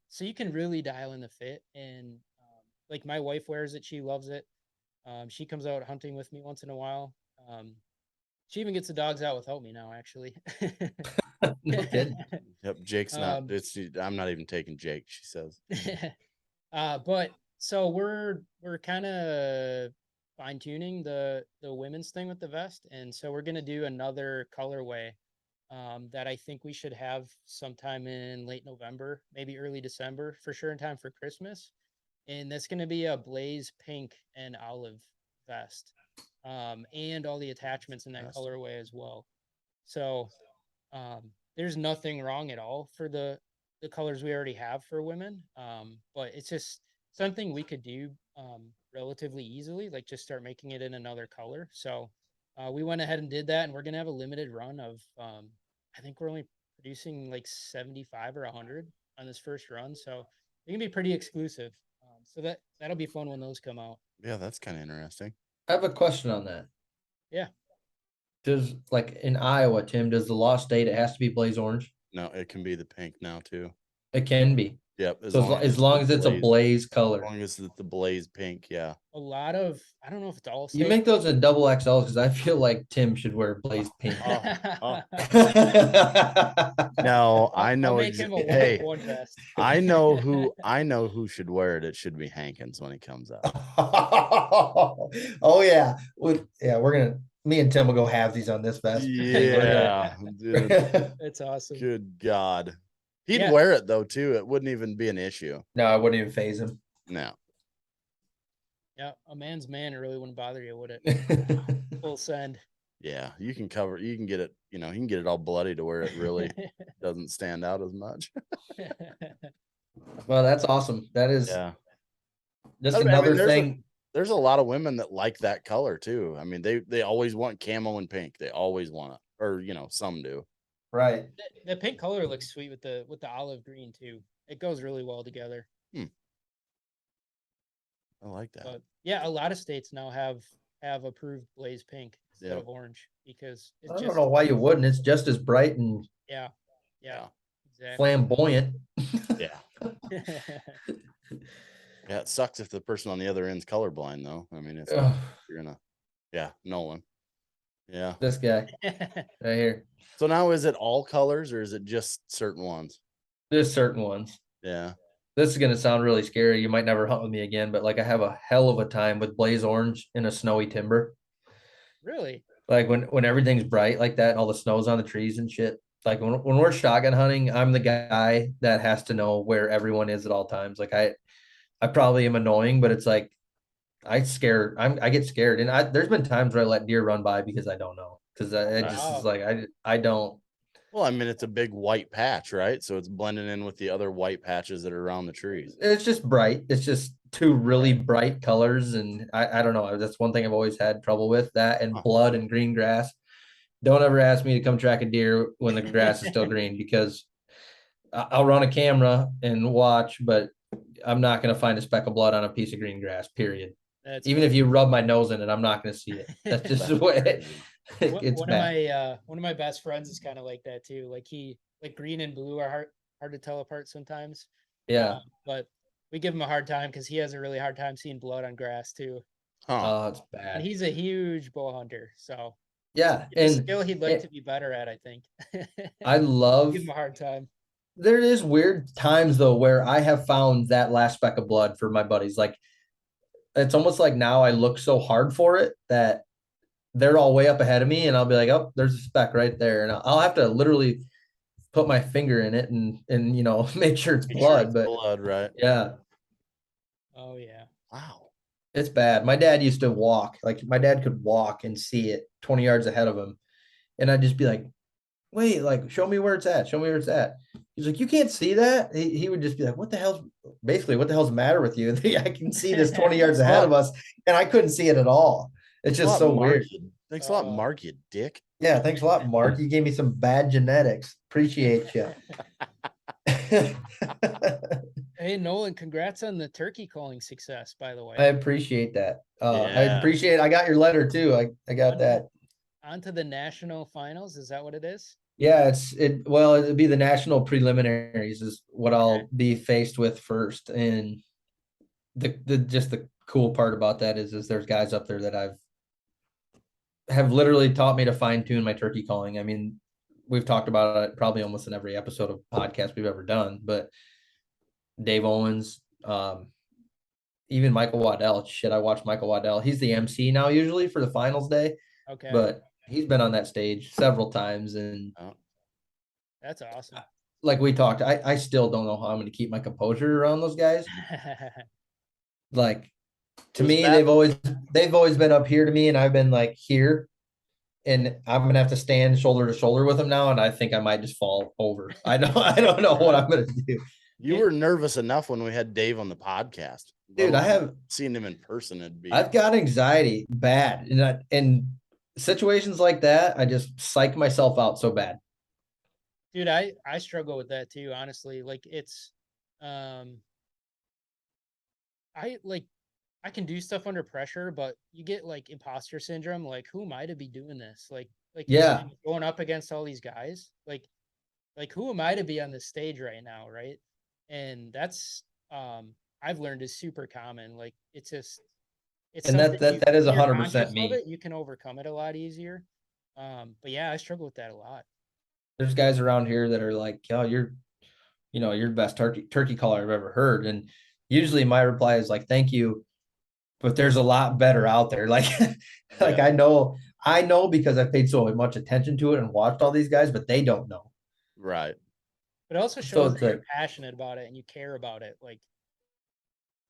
so you can really dial in the fit. And like my wife wears it, she loves it. She comes out hunting with me once in a while. She even gets the dogs out without me now, actually. No kidding. Yep, Jake's not. I'm not even taking Jake, she says. But so we're kind of fine tuning the women's thing with the vest, and so we're gonna do another colorway that I think we should have sometime in late November, maybe early December, for sure in time for Christmas. And that's gonna be a blaze pink and olive vest, and all the attachments in that colorway as well. So there's nothing wrong at all for the colors we already have for women, but it's just something we could do relatively easily, like just start making it in another color. So we went ahead and did that, and we're gonna have a limited run of I think we're only producing like 75 or 100 on this first run, so it can be pretty exclusive. So that'll be fun when those come out. Yeah, that's kind of interesting. I have a question on that. Yeah. Does, like in Iowa, Tim, does the law state it has to be blaze orange? No, it can be the pink now too. It can be. Yep. As long as it's a blaze color. As long as it's the blaze pink, yeah. A lot of, I don't know if it's all You make those in double XL because I feel like Tim should wear blaze pink. No, I know. Hey, I know who should wear it. It should be Hankins when he comes out. Oh yeah, me and Tim will go halvesies on this vest. Yeah, dude. It's awesome. Good God. He'd wear it though too. It wouldn't even be an issue. No, I wouldn't even phase him. No. Yeah, a man's man, it really wouldn't bother you, would it? Full send. Yeah, you can get it, he can get it all bloody to where it really doesn't stand out as much. Well, that's awesome. That is just another thing. There's a lot of women that like that color too. I mean, they always want camo and pink. They always want it, or some do. Right. The pink color looks sweet with the olive green too. It goes really well together. I like that. But yeah, a lot of states now have approved blaze pink instead of orange, because I don't know why you wouldn't. It's just as bright and yeah, exactly. Flamboyant. Yeah. Yeah, it sucks if the person on the other end's colorblind though. I mean, if you're gonna Nolan. Yeah. This guy right here. So now is it all colors or is it just certain ones? There's certain ones. Yeah. This is gonna sound really scary. You might never hunt with me again, but like I have a hell of a time with blaze orange in a snowy timber. Really? Like when everything's bright like that and all the snow's on the trees and shit. Like when we're shotgun hunting, I'm the guy that has to know where everyone is at all times. Like I probably am annoying, but it's like I get scared. And there's been times where I let deer run by because I don't know. Because it just is like I don't. Well, I mean, it's a big white patch, right? So it's blending in with the other white patches that are around the trees. It's just bright. It's just two really bright colors. And I don't know. That's one thing I've always had trouble with, that and blood and green grass. Don't ever ask me to come track a deer when the grass is still green, because I'll run a camera and watch, but I'm not going to find a speck of blood on a piece of green grass, period. Even if you rub my nose in it, I'm not going to see it. That's just the way it's bad. One of my best friends is kind of like that too. Like green and blue are hard to tell apart sometimes. Yeah. But we give him a hard time because he has a really hard time seeing blood on grass too. Oh, it's bad. And he's a huge bow hunter, so yeah, it's a skill he'd like to be better at, I think. I love give him a hard time. there is weird times though where I have found that last speck of blood for my buddies. Like it's almost like now I look so hard for it that they're all way up ahead of me, and I'll be like, oh, there's a speck right there, and I'll have to literally put my finger in it and make sure it's blood. But blood, right? Yeah. Oh yeah. Wow. It's bad. My dad used to walk. Like my dad could walk and see it 20 yards ahead of him, and I'd just be like, wait, like show me where it's at. Show me where it's at. He's like, you can't see that. He would just be like, what the hell's the matter with you? I can see this 20 yards ahead of us, and I couldn't see it at all. It's just so weird. Thanks a lot, Mark, you dick. Yeah, thanks a lot, Mark. You gave me some bad genetics. Appreciate you. Hey, Nolan, congrats on the turkey calling success, by the way. I appreciate that. I got your letter too. I got that. On to the national finals. Is that what it is? Yeah, it'd be the national preliminaries is what I'll be faced with first. And the cool part about that is there's guys up there that have literally taught me to fine tune my turkey calling. I mean, we've talked about it probably almost in every episode of podcast we've ever done, but Dave Owens, even Michael Waddell. Shit, I watched Michael Waddell. He's the MC now usually for the finals day. Okay. But he's been on that stage several times, and that's awesome. Like we talked, I still don't know how I'm going to keep my composure around those guys. Like to me, they've always been up here to me, and I've been like here, and I'm gonna have to stand shoulder to shoulder with them now, and I think I might just fall over. I don't know what I'm gonna do. You were nervous enough when we had Dave on the podcast, dude. I have seen him in person. I've got anxiety bad, and situations like that, I just psych myself out so bad. Dude, I struggle with that too, honestly. Like it's I can do stuff under pressure, but you get like imposter syndrome. Like, who am I to be doing this? Like yeah, going up against all these guys. Like who am I to be on this stage right now, right? And that's I've learned is super common. Like it's and that is 100% me. You can overcome it a lot easier. But yeah, I struggle with that a lot. There's guys around here that are like, oh, you're the best turkey caller I've ever heard. And usually my reply is like, thank you, but there's a lot better out there. Like, like I know because I paid so much attention to it and watched all these guys, but they don't know. Right. But it also shows that you're passionate about it and you care about it. Like,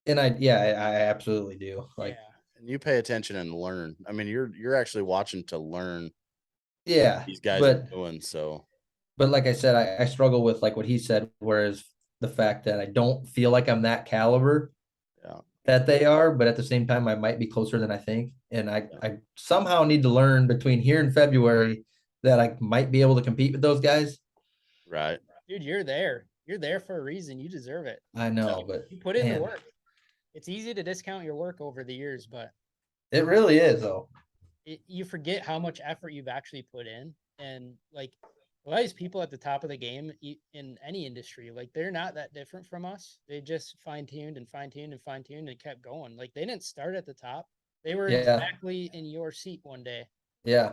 and I absolutely do. Like, and you pay attention and learn. I mean, you're actually watching to learn. Yeah, these guys are doing so. But like I said, I struggle with like what he said, whereas the fact that I don't feel like I'm that caliber that they are, but at the same time, I might be closer than I think. And I somehow need to learn between here and February that I might be able to compete with those guys. Right. Dude, you're there. You're there for a reason. You deserve it. I know, but you put in the work. It's easy to discount your work over the years, but it really is though. You forget how much effort you've actually put in. And like a lot of these people at the top of the game in any industry, like they're not that different from us. They just fine-tuned and kept going. Like they didn't start at the top. They were exactly in your seat one day. Yeah.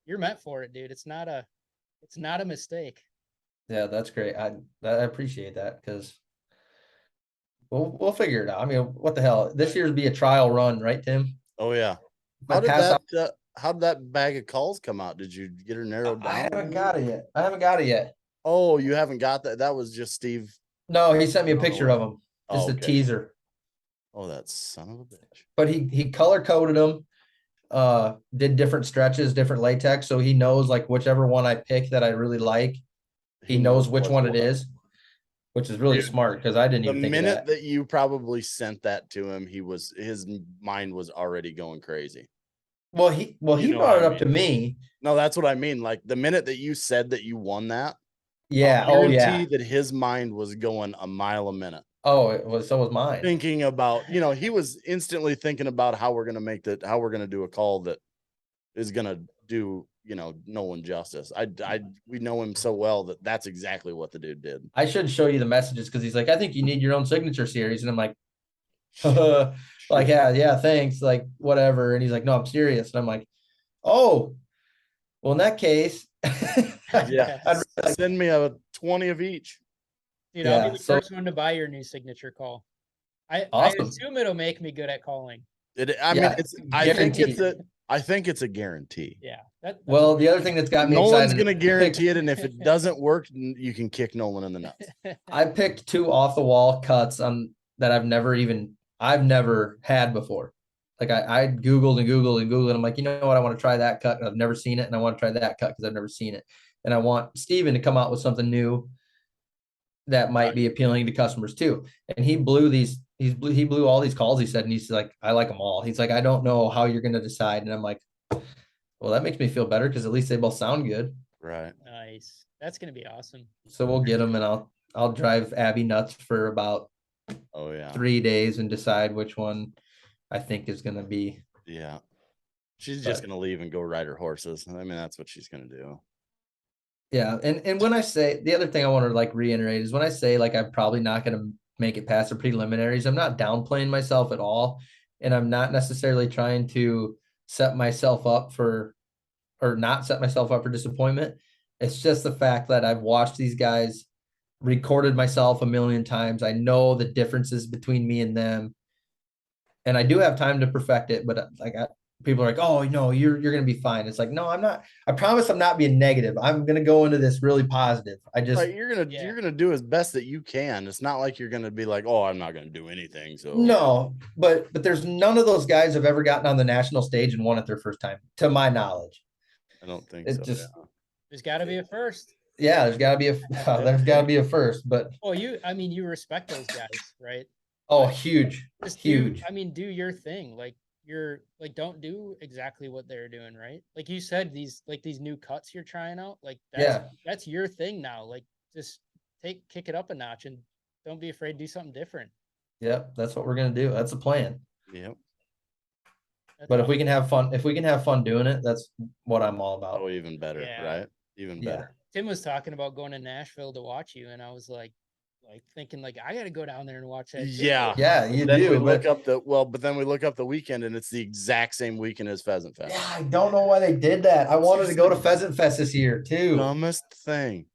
You're meant for it, dude. It's not a mistake. Yeah, that's great. I appreciate that because we'll figure it out. I mean, what the hell? This year's be a trial run, right, Tim? Oh yeah. How did that bag of calls come out? Did you get her narrowed down? I haven't got it yet. Oh, you haven't got that? That was just Steve. No, he sent me a picture of him. Just a teaser. Oh, that son of a bitch. But he color coded them, did different stretches, different latex, so he knows like whichever one I pick that I really like, he knows which one it is, which is really smart because I didn't even think of that. The minute that you probably sent that to him, his mind was already going crazy. Well, he brought it up to me. No, that's what I mean. Like the minute that you said that you won that, yeah, that his mind was going a mile a minute. Oh, so was mine. Thinking about, he was instantly thinking about how we're going to do a call that is going to do, Nolan justice. We know him so well that that's exactly what the dude did. I should show you the messages because he's like, I think you need your own signature series. And I'm like, like, yeah, thanks. Like, whatever. And he's like, no, I'm serious. And I'm like, oh, well, in that case, send me a 20 of each. Dude, I'll be the first one to buy your new signature call. I assume it'll make me good at calling. I think it's a guarantee. Yeah. Well, the other thing that's got me Nolan's excited. Going to guarantee it, and if it doesn't work, you can kick Nolan in the nuts. I picked 2 off the wall cuts that I've never had before. Like I Googled and I'm like, you know what? I want to try that cut. I've never seen it. And I want to try that cut because I've never seen it. And I want Steven to come out with something new that might be appealing to customers too. And he blew all these calls. He said, and he's like, I like them all. He's like, I don't know how you're going to decide. And I'm like, well, that makes me feel better because at least they both sound good. Right. Nice. That's going to be awesome. So we'll get them, and I'll drive Abby nuts for about 3 days and decide which one I think is going to be. Yeah. She's just going to leave and go ride her horses. I mean, that's what she's going to do. Yeah. And when I say, the other thing I want to like reiterate is when I say like I'm probably not going to make it past the preliminaries, I'm not downplaying myself at all. And I'm not necessarily trying to set myself up for disappointment. It's just the fact that I've watched these guys, recorded myself a million times. I know the differences between me and them. And I do have time to perfect it, but people are like, oh, no, you're going to be fine. It's like, no, I'm not. I promise I'm not being negative. I'm going to go into this really positive. You're going to do as best that you can. It's not like you're going to be like, oh, I'm not going to do anything. So no, but there's none of those guys have ever gotten on the national stage and won it their first time, to my knowledge. I don't think it's so. Just, there's got to be a first. Yeah, there's got to be a first, but you respect those guys, right? Oh, huge. Huge. Do your thing. Like don't do exactly what they're doing, right? Like you said, these new cuts you're trying out, like that's your thing now. Like just kick it up a notch and don't be afraid to do something different. Yep, that's what we're gonna do. That's the plan. Yep. But if we can have fun doing it, that's what I'm all about. Oh, even better, right? Even better. Tim was talking about going to Nashville to watch you, and I was like thinking I got to go down there and watch that. Yeah, you then do. But then we look up the weekend, and it's the exact same weekend as Pheasant Fest. Yeah, I don't know why they did that. I wanted to go to Pheasant Fest this year too. Dumbest thing.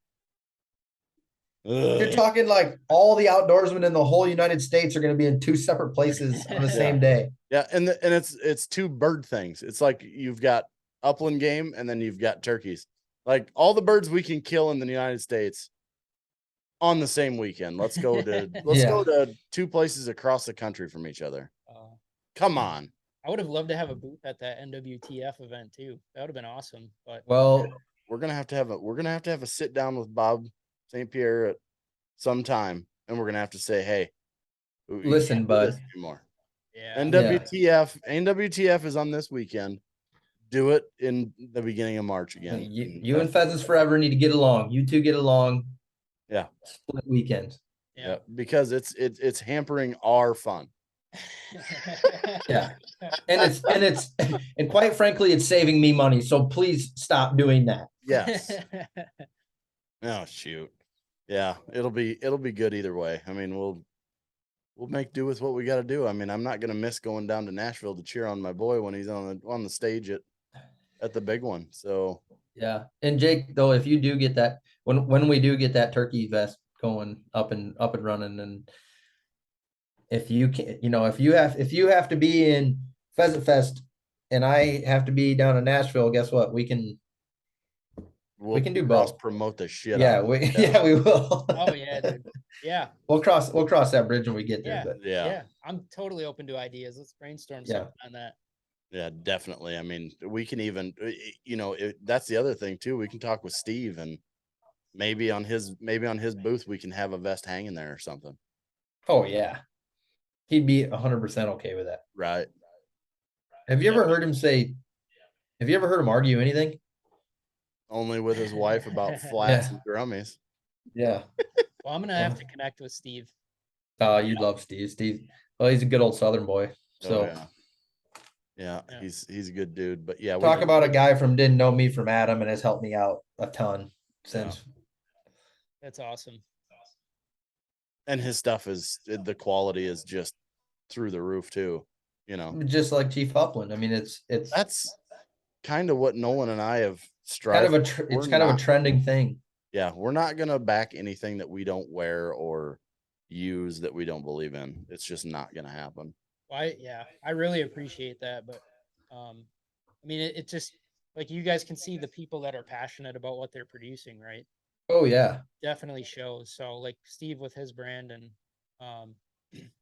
You're talking like all the outdoorsmen in the whole United States are going to be in 2 separate places on the same day. Yeah, and it's 2 bird things. It's like you've got upland game, and then you've got turkeys. Like all the birds we can kill in the United States on the same weekend. Let's go to 2 places across the country from each other. Come on. I would have loved to have a booth at that NWTF event too. That would have been awesome. But we're gonna have to have a sit down with Bob St. Pierre at some time, and we're gonna have to say, hey, listen, bud. More. Yeah. NWTF is on this weekend. Do it in the beginning of March again. You and Pheasants Forever need to get along. You two get along. Yeah. Split weekends. Yeah. Because it's hampering our fun. Yeah. And quite frankly, it's saving me money. So please stop doing that. Yes. Oh shoot. Yeah, it'll be good either way. I mean, we'll make do with what we got to do. I mean, I'm not going to miss going down to Nashville to cheer on my boy when he's on the stage at the big one. So yeah. And Jake, though, if you do get that, when we do get that turkey vest going up and running, and if you can, if you have to be in Pheasant Fest and I have to be down in Nashville, guess what? We can do both. Promote the shit. Yeah, we will. Oh yeah, dude. Yeah. We'll cross that bridge when we get there. But yeah. I'm totally open to ideas. Let's brainstorm something on that. Yeah, definitely. I mean, we can even, that's the other thing too. We can talk with Steve, and maybe on his booth we can have a vest hanging there or something. Oh yeah, he'd be 100% okay with that. Right. Have you ever heard him argue anything? Only with his wife about flats and grummies. Yeah. Well, I'm gonna have to connect with Steve. You'd love Steve. Steve, well, he's a good old Southern boy. So yeah. He's a good dude. But yeah, talk about a guy from didn't know me from Adam and has helped me out a ton since. That's awesome. And his stuff the quality is just through the roof too. Just like Chief Upland. I mean, that's kind of what Nolan and I have strived. It's kind of a trending thing. Yeah, we're not gonna back anything that we don't wear or use that we don't believe in. It's just not gonna happen. I really appreciate that, but I mean, it just like you guys can see the people that are passionate about what they're producing, right? Oh yeah. Definitely shows. So like Steve with his brand, and um,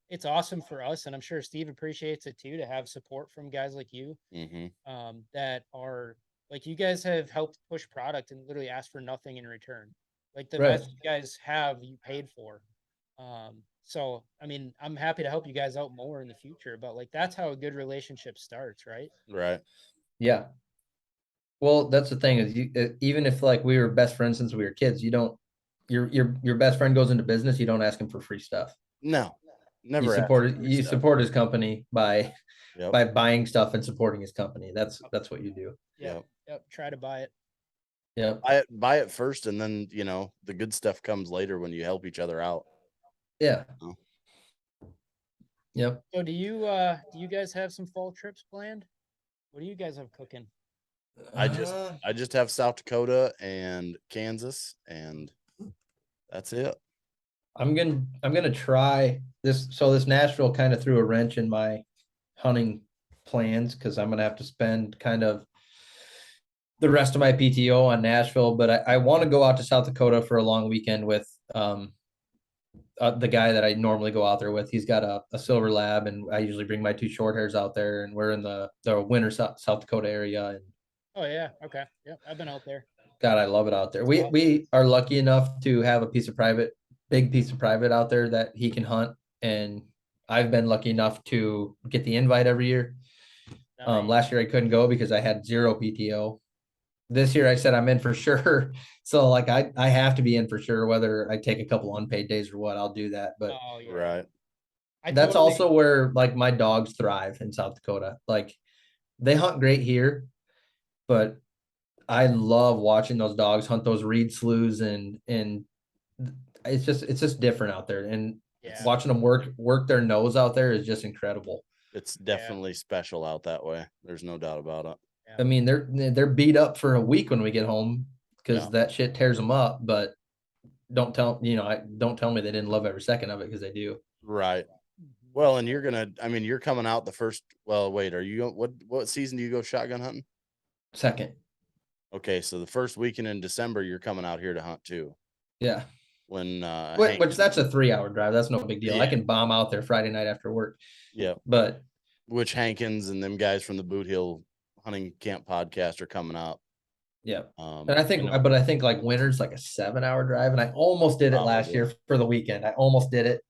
it's awesome for us, and I'm sure Steve appreciates it too to have support from guys like you, that are like you guys have helped push product and literally ask for nothing in return. Like the Right. best you guys have, you paid for. So I mean, I'm happy to help you guys out more in the future, but like that's how a good relationship starts, right? Right. Yeah. Well, that's the thing is even if like we were best friends since we were kids, you don't your best friend goes into business, you don't ask him for free stuff. No, never. You support his company by Yep. by buying stuff and supporting his company. That's what you do. Yep. Try to buy it. Yep. Buy it first, and then the good stuff comes later when you help each other out. Yeah. Oh. Yep. So do you guys have some fall trips planned? What do you guys have cooking? I just have South Dakota and Kansas, and that's it. I'm gonna try this. So this Nashville kind of threw a wrench in my hunting plans because I'm gonna have to spend kind of the rest of my PTO on Nashville. But I want to go out to South Dakota for a long weekend with the guy that I normally go out there with. He's got a silver lab, and I usually bring my 2 short hairs out there, and we're in the winter South Dakota area. And oh yeah, okay, yeah, I've been out there. God, I love it out there. We are lucky enough to have a big piece of private out there that he can hunt, and I've been lucky enough to get the invite every year. Nice. Last year I couldn't go because I had 0 PTO. This year I said I'm in for sure. So like I have to be in for sure, whether I take a couple unpaid days or what, I'll do that. But yeah. Right. That's also where like my dogs thrive in South Dakota. Like they hunt great here, but I love watching those dogs hunt those reed sloughs, and it's just different out there. And watching them work their nose out there is just incredible. It's definitely special out that way. There's no doubt about it. I mean, they're beat up for a week when we get home because that shit tears them up. But don't tell me they didn't love every second of it, because they do. Right. Well, and you're coming out the first. Well, wait, are you what season do you go shotgun hunting? Second. Okay, so the first weekend in December, you're coming out here to hunt too. Yeah. When which that's a 3-hour drive. That's no big deal. Yeah. I can bomb out there Friday night after work. Yeah. But which Hankins and them guys from the Boot Hill Hunting Camp podcast are coming up. Yeah. And I think like winter's like a 7-hour drive, and I almost did it last year for the weekend. I almost did it.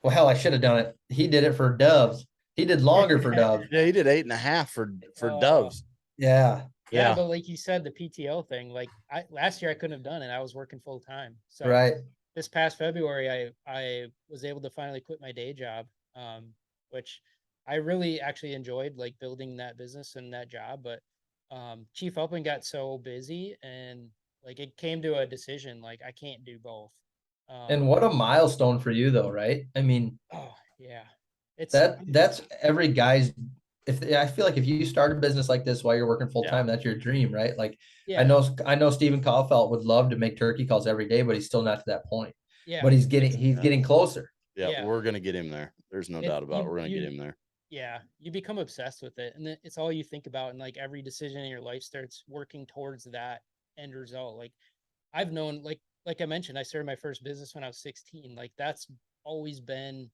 Well, hell, I should have done it. He did it for doves. He did longer for doves. Yeah, he did 8.5 for doves. Yeah. Yeah, but like you said, the PTO thing, like last year I couldn't have done it. I was working full time. So right. This past February, I was able to finally quit my day job, which I really actually enjoyed, like building that business and that job. But Chief Upland got so busy, and like it came to a decision, like I can't do both. And what a milestone for you, though, right? I mean, oh yeah, that's every guy's. I feel like if you start a business like this while you're working full time, that's your dream, right? Like I know Stephen Kaufelt would love to make turkey calls every day, but he's still not to that point. Yeah, but he's getting closer. Yeah, we're gonna get him there. There's no doubt about it. We're gonna get him there. Yeah, you become obsessed with it, and it's all you think about, and like every decision in your life starts working towards that end result. Like I've known, like I mentioned, I started my first business when I was 16. Like that's always been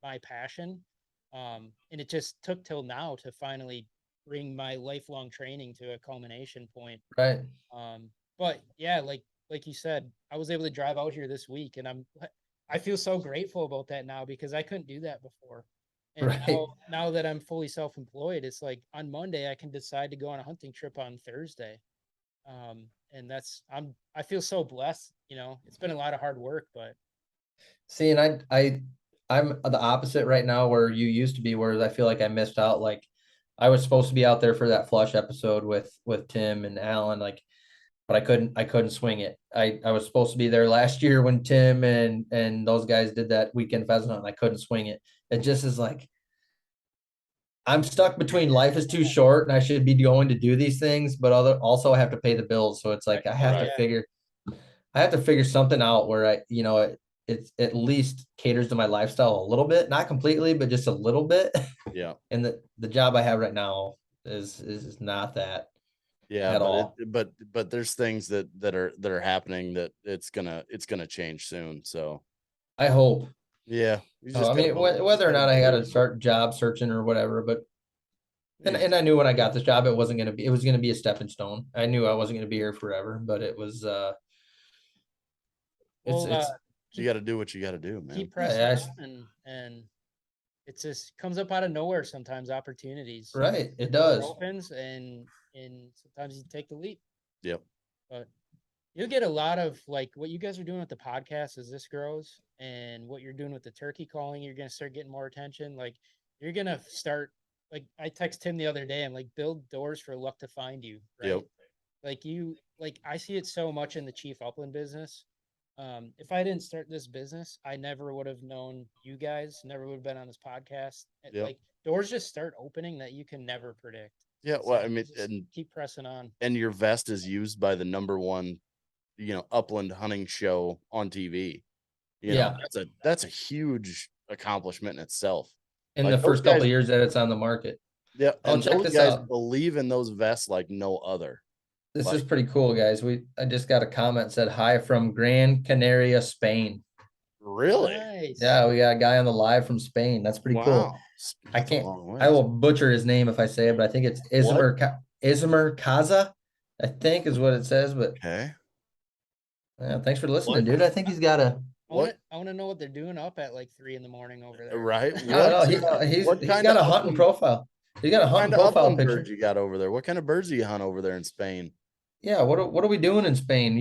my passion. And it just took till now to finally bring my lifelong training to a culmination point. Right. But yeah, like you said, I was able to drive out here this week, and I feel so grateful about that now, because I couldn't do that before. And now that I'm fully self-employed, it's like on Monday I can decide to go on a hunting trip on Thursday. And I feel so blessed, it's been a lot of hard work, but see, and I'm the opposite right now, where you used to be, whereas I feel like I missed out. Like I was supposed to be out there for that flush episode with Tim and Alan, like, but I couldn't swing it. I was supposed to be there last year when Tim and those guys did that weekend pheasant hunt, and I couldn't swing it. It just is like, I'm stuck between life is too short and I should be going to do these things, but also I have to pay the bills. So it's like, I have to figure I have to figure something out where it's at least caters to my lifestyle a little bit, not completely, but just a little bit. Yeah. And the job I have right now is not that at all. But there's things that are happening that it's gonna change soon. So I hope. yeah. I mean, whether or not I got to start job searching or whatever, but and I knew when I got this job, it was going to be a stepping stone. I knew I wasn't going to be here forever, but it was, you got to do what you got to do, man. Keep pressing on and it just comes up out of nowhere sometimes, opportunities. Right. It does. Opens and sometimes you take the leap. Yep. But you'll get a lot of like what you guys are doing with the podcast as this grows and what you're doing with the turkey calling, you're going to start getting more attention. Like you're going to start, like I text Tim the other day, I'm like, build doors for luck to find you. Right. Yep. Like I see it so much in the Chief Upland business. If I didn't start this business, I never would have known you guys, never would have been on this podcast. Yep. Like doors just start opening that you can never predict. Yeah. Well, I mean, and keep pressing on. And your vest is used by the #1, upland hunting show on TV. That's a huge accomplishment in itself. In the first couple of years that it's on the market. Yeah. And those guys believe in those vests like no other. This is pretty cool, guys. I just got a comment said hi from Gran Canaria, Spain. Really? Nice. Yeah, we got a guy on the live from Spain. That's pretty cool. I will butcher his name if I say it, but I think it's Ismer Kaza, I think is what it says. But okay. Yeah, thanks for listening, dude. I think he's got a. I want to know what they're doing up at like 3 a.m. over there. Right? He's got a hunting profile. He's got a hunting profile picture. Birds you got over there? What kind of birds do you hunt over there in Spain? Yeah, what are we doing in Spain?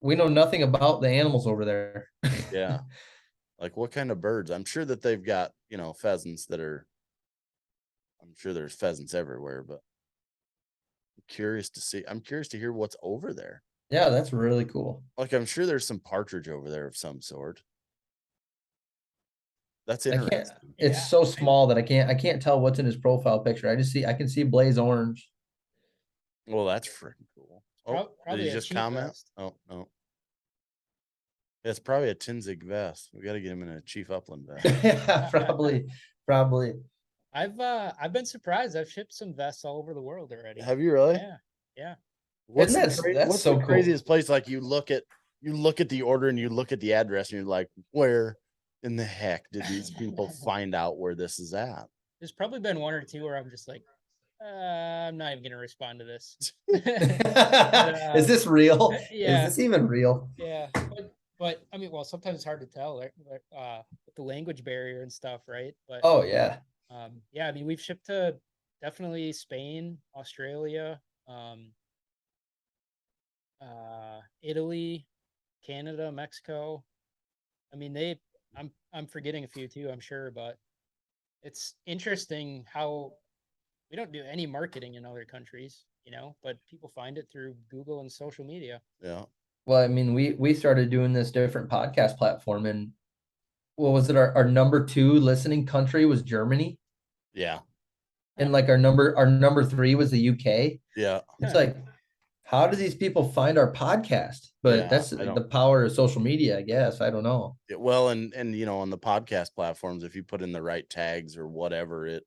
We know nothing about the animals over there. Yeah. Like what kind of birds? I'm sure that they've got, pheasants I'm sure there's pheasants everywhere, but I'm curious to hear what's over there. Yeah, that's really cool. Like I'm sure there's some partridge over there of some sort. That's interesting. It's so small that I can't tell what's in his profile picture. I can see blaze orange. Well, that's freaking cool. Oh, did he just comment? Vest. Oh, no. It's probably a Tinzig vest. We got to get him in a Chief Upland vest. Yeah, probably. I've been surprised. I've shipped some vests all over the world already. Have you really? Yeah. What's the craziest place? Like you look at the order and you look at the address and you're like, where in the heck did these people find out where this is at? There's probably been 1 or 2 where I'm just like, I'm not even going to respond to this. Is this real? Yeah. Is this even real? Yeah. But I mean, well, sometimes it's hard to tell with the language barrier and stuff, right? But yeah. I mean, we've shipped to definitely Spain, Australia, Italy, Canada, Mexico. I mean, I'm forgetting a few too, I'm sure, but it's interesting how we don't do any marketing in other countries, but people find it through Google and social media. Yeah. Well, I mean, we started doing this different podcast platform, and what was it? Our #2 listening country was Germany. Yeah. And like our number 3 was the UK. Yeah. It's like, how do these people find our podcast? But that's the power of social media, I guess. I don't know. Well, and on the podcast platforms, if you put in the right tags or whatever,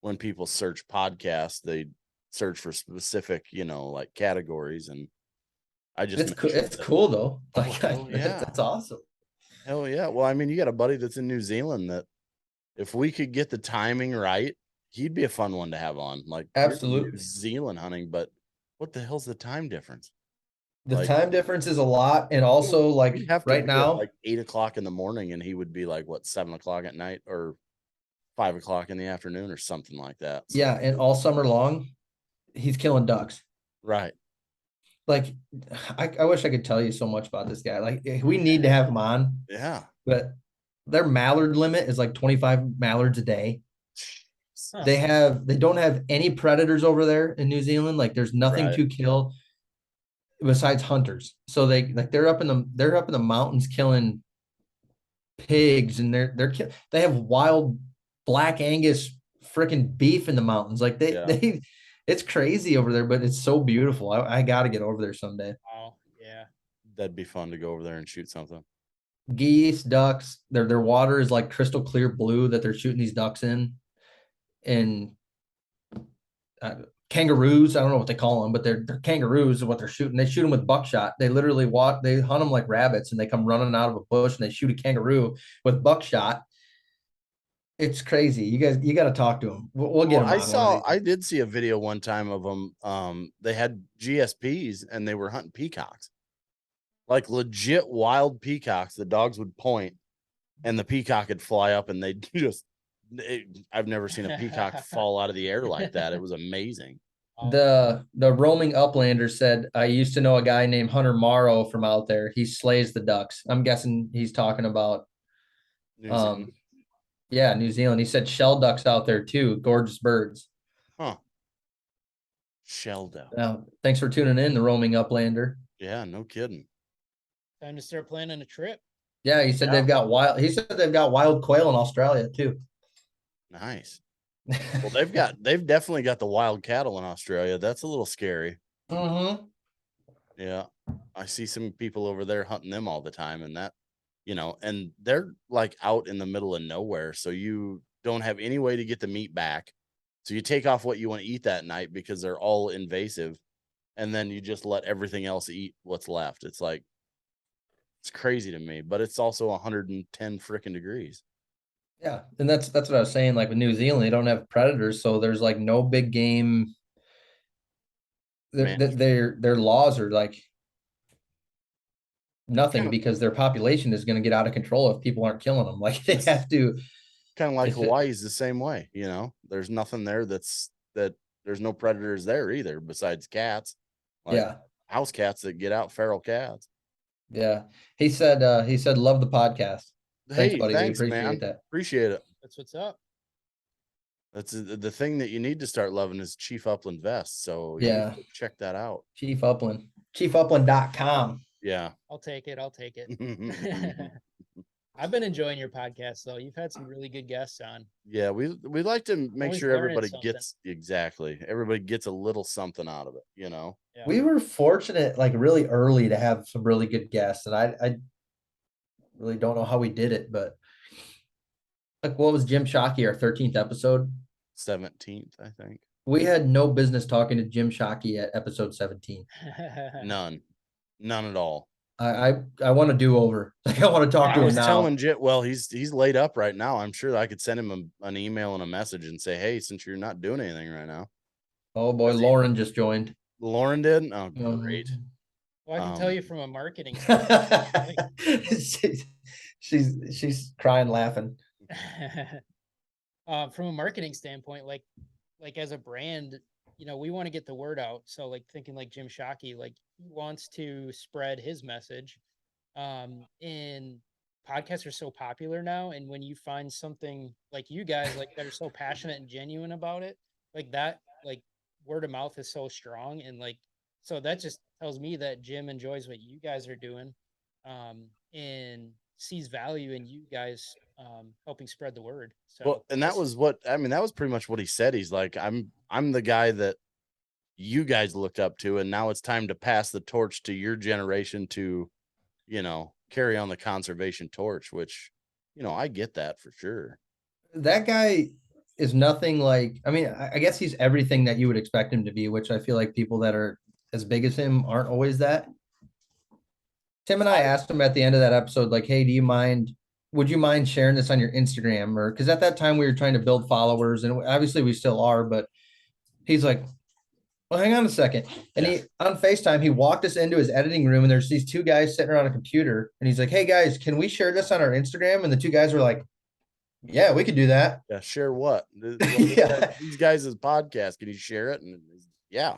when people search podcasts, they search for specific, like categories. And it's cool though. Like, that's awesome. Hell yeah. Well, I mean, you got a buddy that's in New Zealand that if we could get the timing right, he'd be a fun one to have on. Like, absolutely, New Zealand hunting, but what the hell's the time difference? The time difference is a lot, and also like right now, like 8 o'clock in the morning, and he would be like 7 o'clock at night or 5 o'clock in the afternoon or something like that. So, yeah, and all summer long, he's killing ducks. Right. Like, I wish I could tell you so much about this guy. Like, we need to have him on. Yeah. But their mallard limit is like 25 mallards a day. Huh. They don't have any predators over there in New Zealand. Like, there's nothing to kill besides hunters. So they're up in the mountains killing pigs, and they have wild black Angus freaking beef in the mountains. Like it's crazy over there, but it's so beautiful. I got to get over there someday. Oh yeah. That'd be fun to go over there and shoot something. Geese, ducks, their water is like crystal clear blue that they're shooting these ducks in. And kangaroos, I don't know what they call them, but they're kangaroos is what they're shooting. They shoot them with buckshot. They literally they hunt them like rabbits, and they come running out of a bush and they shoot a kangaroo with buckshot. It's crazy. You got to talk to them. We'll get them. I did see a video one time of them. They had GSPs and they were hunting peacocks, like legit wild peacocks. The dogs would point and the peacock would fly up and they'd just, I've never seen a peacock fall out of the air like that. It was amazing. The roaming uplander said, I used to know a guy named Hunter Morrow from out there. He slays the ducks. I'm guessing he's talking about New Zealand. He said shell ducks out there too. Gorgeous birds. Huh. Shell duck. Thanks for tuning in, the roaming uplander. Yeah, no kidding. Time to start planning a trip. Yeah, he said they've got wild quail in Australia too. Nice. Well, they've definitely got the wild cattle in Australia. That's a little scary. Mm-hmm. Yeah. I see some people over there hunting them all the time, and that, and they're like out in the middle of nowhere. So you don't have any way to get the meat back. So you take off what you want to eat that night because they're all invasive. And then you just let everything else eat what's left. It's like, it's crazy to me, but it's also 110 freaking degrees. Yeah. And that's what I was saying. Like with New Zealand, they don't have predators. So there's like no big game. Their laws are like nothing because their population is going to get out of control if people aren't killing them. Like they have to. Kind of like Hawaii's the same way. There's nothing there that there's no predators there either besides cats. Like house cats that get out, feral cats. Yeah. He said, love the podcast. Thanks, buddy. Thanks, man. Appreciate it. That's what's up. That's the thing that you need to start loving is Chief Upland Vest. So check that out. Chief Upland, chiefupland.com. Yeah. I'll take it. I've been enjoying your podcast though. You've had some really good guests on. Yeah. We like to make sure everybody gets everybody gets a little something out of it, Yeah. We were fortunate, like really early to have some really good guests. And I really don't know how we did it, but like what was Jim Shockey, our 13th episode? 17th, I think. We had no business talking to Jim Shockey at episode 17. None at all. I want to do over. Like I want to talk to him now. Telling Jim, well, he's laid up right now. I'm sure I could send him an email and a message and say, hey, since you're not doing anything right now. Oh boy, Lauren just joined. Lauren did? Oh, great. Well, I can tell you from a marketing she's crying, laughing. From a marketing standpoint, like as a brand, we want to get the word out. So like thinking like Jim Shockey, like he wants to spread his message. And podcasts are so popular now. And when you find something like you guys, like that are so passionate and genuine about it, like that, like word of mouth is so strong. And like, so that just tells me that Jim enjoys what you guys are doing, and sees value in you guys, helping spread the word. So, well, and that was pretty much what he said. He's like, I'm the guy that you guys looked up to, and now it's time to pass the torch to your generation to, carry on the conservation torch, which, I get that for sure. That guy is nothing like, I guess he's everything that you would expect him to be, which I feel like people that are as big as him aren't always that. Tim and I asked him at the end of that episode, like, hey, would you mind sharing this on your Instagram? Or because at that time we were trying to build followers, and obviously we still are, but he's like, well, hang on a second. And he on FaceTime, he walked us into his editing room, and there's these two guys sitting around a computer, and he's like, hey guys, can we share this on our Instagram? And the two guys were like, yeah, we could do that. Yeah, share what? These guys' podcast. Can you share it? And yeah,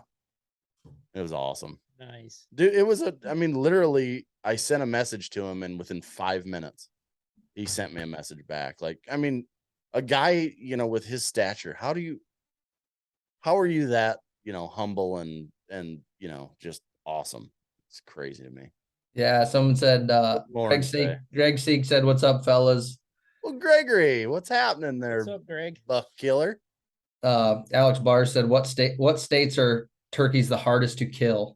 it was awesome. Nice. Dude, it was literally, I sent a message to him, and within 5 minutes, he sent me a message back. Like, a guy, with his stature, how are you that, humble and just awesome? It's crazy to me. Yeah. Someone said, Greg Seek said, what's up, fellas? Well, Gregory, what's happening there? What's up, Greg? Buck Killer. Alex Barr said, what states are turkeys the hardest to kill?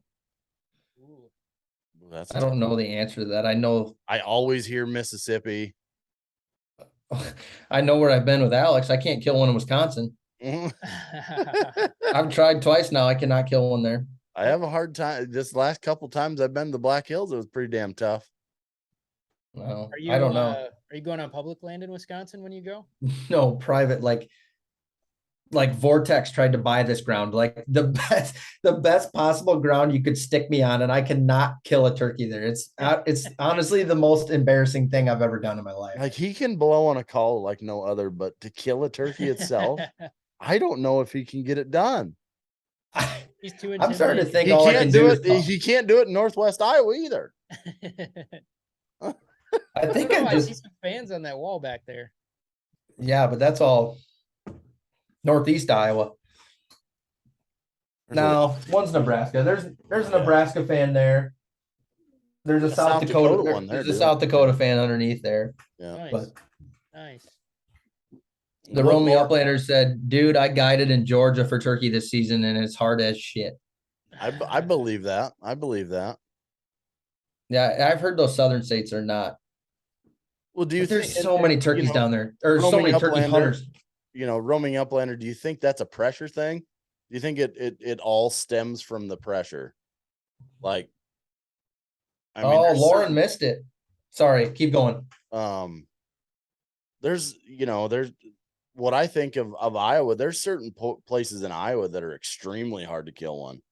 I don't know the answer to that. I always hear Mississippi. I know where I've been with Alex. I can't kill one in Wisconsin. I've tried twice now. I cannot kill one there. I have a hard time. This last couple times I've been to the Black Hills, it was pretty damn tough. Well, I don't know. Are you going on public land in Wisconsin when you go? No, private, like Vortex tried to buy this ground, like the best possible ground you could stick me on, and I cannot kill a turkey there. It's honestly the most embarrassing thing I've ever done in my life. Like, he can blow on a call like no other, but to kill a turkey itself, I don't know if he can get it done. He's too I'm starting to think he can't do it. He can't do it in Northwest Iowa either. I think I see some fans on that wall back there. Yeah, but that's all Northeast Iowa. No, one's Nebraska. There's a Nebraska fan there. There's a South Dakota one there. There's a South Dakota fan underneath there. Yeah. Nice. But nice. The Romy Uplanders said, dude, I guided in Georgia for turkey this season and it's hard as shit. I believe that. I believe that. Yeah, I've heard those southern states are not. Well, do you think there's so many turkeys down there, or so many turkey hunters? Roaming uplander, do you think that's a pressure thing? Do you think it all stems from the pressure? Like, I mean, Lauren missed it. Sorry, keep going. There's what I think of Iowa. There's certain places in Iowa that are extremely hard to kill one,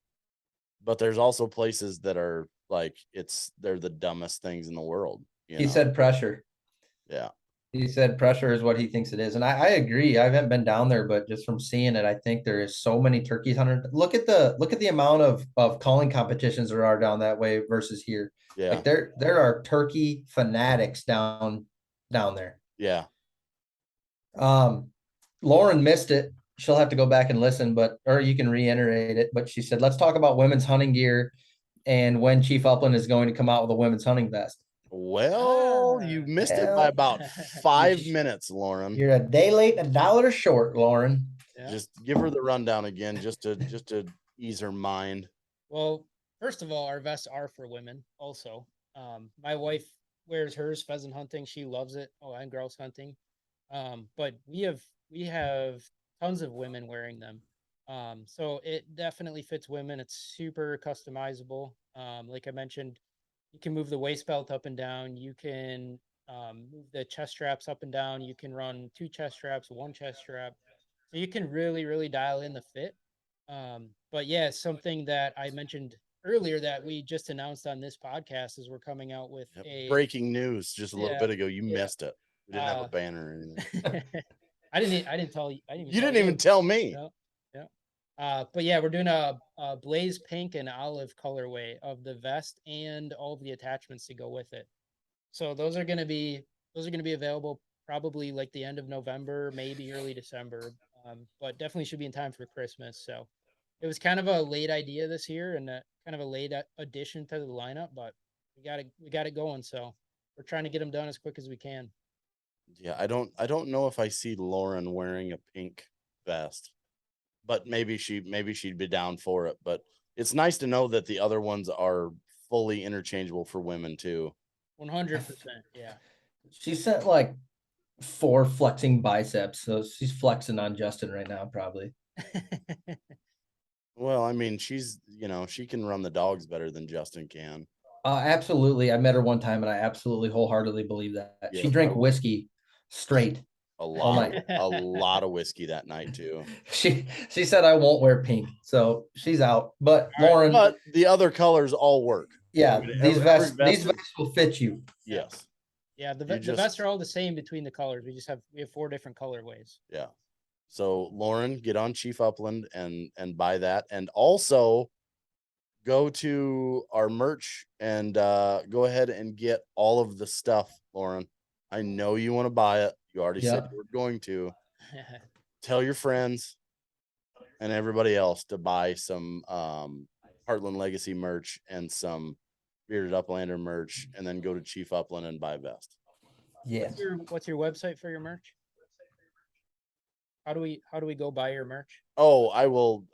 but there's also places that are like they're the dumbest things in the world. He said pressure. Yeah. He said pressure is what he thinks it is. And I agree. I haven't been down there, but just from seeing it, I think there is so many turkeys hunted. Look at the amount of calling competitions there are down that way versus here. Yeah. Like there are turkey fanatics down there. Yeah. Lauren missed it. She'll have to go back and listen, or you can reiterate it. But she said, let's talk about women's hunting gear and when Chief Upland is going to come out with a women's hunting vest. Well, you missed it by about 5 minutes, Lauren. You're a day late and $1 short, Lauren. Yeah. Just give her the rundown again, just to ease her mind. Well, first of all, our vests are for women also. My wife wears hers pheasant hunting. She loves it. Oh, and grouse hunting. But we have tons of women wearing them. So it definitely fits women. It's super customizable. Like I mentioned, you can move the waist belt up and down. You can move the chest straps up and down. You can run 2 chest straps, 1 chest strap. So you can really, really dial in the fit. But yeah, something that I mentioned earlier that we just announced on this podcast is we're coming out with breaking news just a little bit ago. You missed it. We didn't have a banner or anything. I didn't tell you. You didn't even tell me. No. But yeah, we're doing a blaze pink and olive colorway of the vest and all of the attachments to go with it. So those are going to be available probably like the end of November, maybe early December. But definitely should be in time for Christmas. So it was kind of a late idea this year and kind of a late addition to the lineup, but we got it going. So we're trying to get them done as quick as we can. Yeah, I don't know if I see Lauren wearing a pink vest. But maybe she'd be down for it. But it's nice to know that the other ones are fully interchangeable for women too. 100%. Yeah. She sent like 4 flexing biceps, so she's flexing on Justin right now, probably. Well, I mean, she can run the dogs better than Justin can. Absolutely. I met her one time, and I absolutely wholeheartedly believe that. Yeah, she drank whiskey straight. A lot of whiskey that night too. She said I won't wear pink, so she's out. But Lauren, but the other colors all work. Yeah, these vests will fit you. Yes. Yeah, the vests are all the same between the colors. We have 4 different colorways. Yeah. So Lauren, get on Chief Upland and buy that, and also go to our merch and go ahead and get all of the stuff, Lauren. I know you want to buy it. You already said you were going to. Tell your friends and everybody else to buy some Heartland Legacy merch and some Bearded Uplander merch, and then go to Chief Upland and buy a vest. Yeah. What's your website for your merch? How do we go buy your merch? Oh,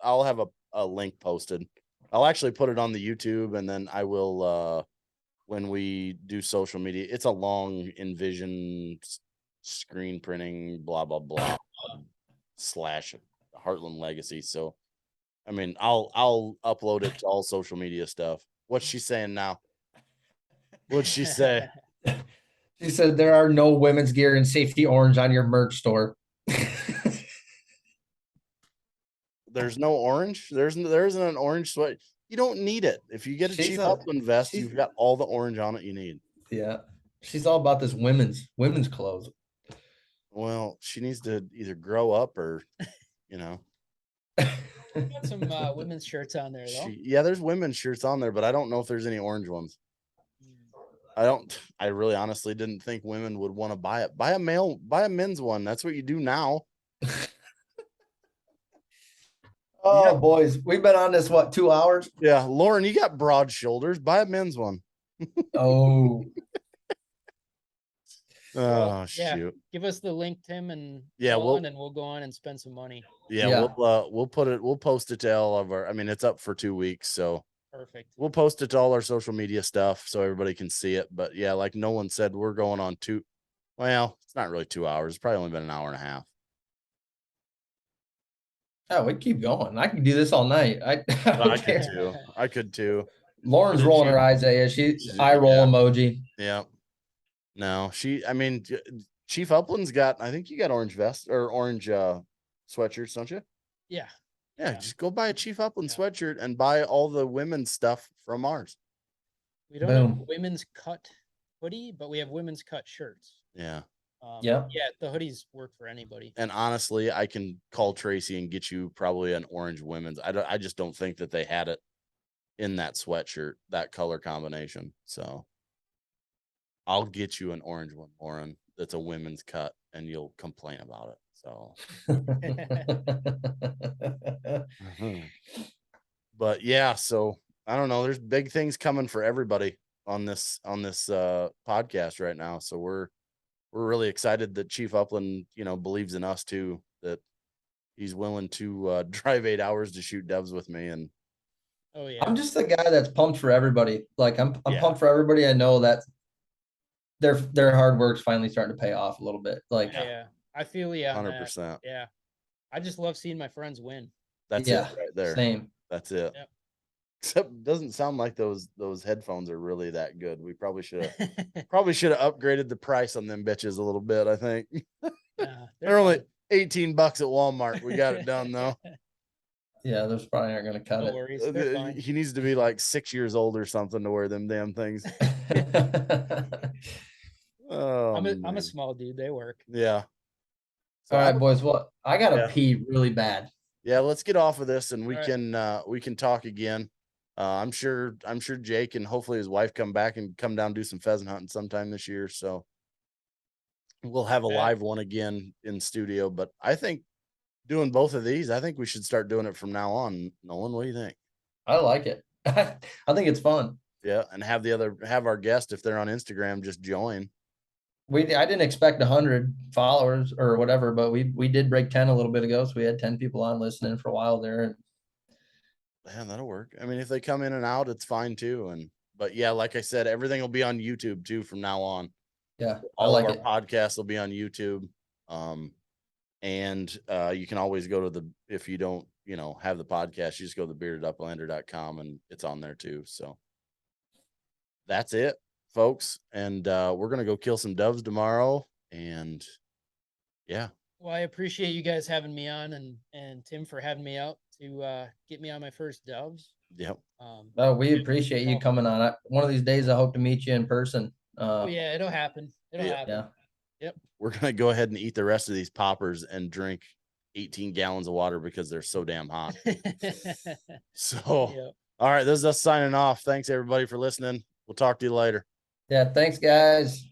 I'll have a link posted. I'll actually put it on the YouTube, and then I will when we do social media, it's a long envision screen printing, blah, blah, blah, / Heartland Legacy. So, I mean, I'll upload it to all social media stuff. What's she saying now? What'd she say? She said there are no women's gear and safety orange on your merch store. There's no orange. There isn't an orange sweat. You don't need it. If you get a Chief Upland vest, you've got all the orange on it you need. Yeah. She's all about this women's clothes. Well, she needs to either grow up or, you know. Got some women's shirts on there though. Yeah, there's women's shirts on there, but I don't know if there's any orange ones. I really honestly didn't think women would want to buy it. Buy a men's one. That's what you do now. Oh, yeah. Boys, we've been on this, 2 hours? Yeah. Lauren, you got broad shoulders. Buy a men's one. Oh. Oh, yeah. Shoot. Give us the link, Tim, and we'll go on and spend some money. Yeah. We'll post it to all of our, I mean, it's up for 2 weeks. So perfect. We'll post it to all our social media stuff so everybody can see it. But yeah, like Nolan said, we're going on it's not really 2 hours. It's probably only been an hour and a half. Oh, we keep going. I can do this all night. I could too. Lauren's rolling her eyes at you. She's eye roll emoji. Yeah. No, Chief Upland's got, I think you got orange vest or orange sweatshirts, don't you? Yeah. Yeah. Just go buy a Chief Upland sweatshirt and buy all the women's stuff from ours. We don't have women's cut hoodie, but we have women's cut shirts. Yeah. Yeah, the hoodies work for anybody. And honestly, I can call Tracy and get you probably an orange women's. I just don't think that they had it in that sweatshirt, that color combination. So I'll get you an orange one, Lauren, that's a women's cut, and you'll complain about it. So but yeah, so I don't know. There's big things coming for everybody on this podcast right now. So we're really excited that Chief Upland, believes in us too, that he's willing to drive 8 hours to shoot doves with me. And oh yeah, I'm just the guy that's pumped for everybody. Like I'm pumped for everybody. I know that their hard work's finally starting to pay off a little bit. Like I feel 100%. Yeah, I just love seeing my friends win. That's it right there. Same. That's it. Yep. Except it doesn't sound like those headphones are really that good. We probably should have upgraded the price on them bitches a little bit, I think. They're only $18 at Walmart. We got it done though. Yeah, those probably aren't gonna cut it. Worries. They're fine. He needs to be like 6 years old or something to wear them damn things. Oh, I'm a small dude. They work. Yeah. So all right, boys. Well, I gotta pee really bad. Yeah, let's get off of this and we can talk again. I'm sure Jake and hopefully his wife come back and come down and do some pheasant hunting sometime this year. So we'll have a live one again in studio. But I think doing both of these, I think we should start doing it from now on. Nolan, what do you think? I like it. I think it's fun. Yeah, and have our guest, if they're on Instagram, just join. I didn't expect 100 followers or whatever, but we did break 10 a little bit ago, so we had 10 people on listening for a while there. Man, that'll work. I mean, if they come in and out, it's fine too. But yeah, like I said, everything will be on YouTube too from now on. Yeah, all of our podcasts will be on YouTube. And you can always go to if you don't, have the podcast, you just go to thebeardeduplander.com and it's on there too. So that's it, folks. And we're gonna go kill some doves tomorrow. And yeah. Well, I appreciate you guys having me on and Tim for having me out to get me on my first doves. Yep. We appreciate you coming on. One of these days, I hope to meet you in person. It'll happen. It'll happen. Yeah. Yep. We're going to go ahead and eat the rest of these poppers and drink 18 gallons of water because they're so damn hot. So, all right, this is us signing off. Thanks everybody for listening. We'll talk to you later. Yeah. Thanks guys.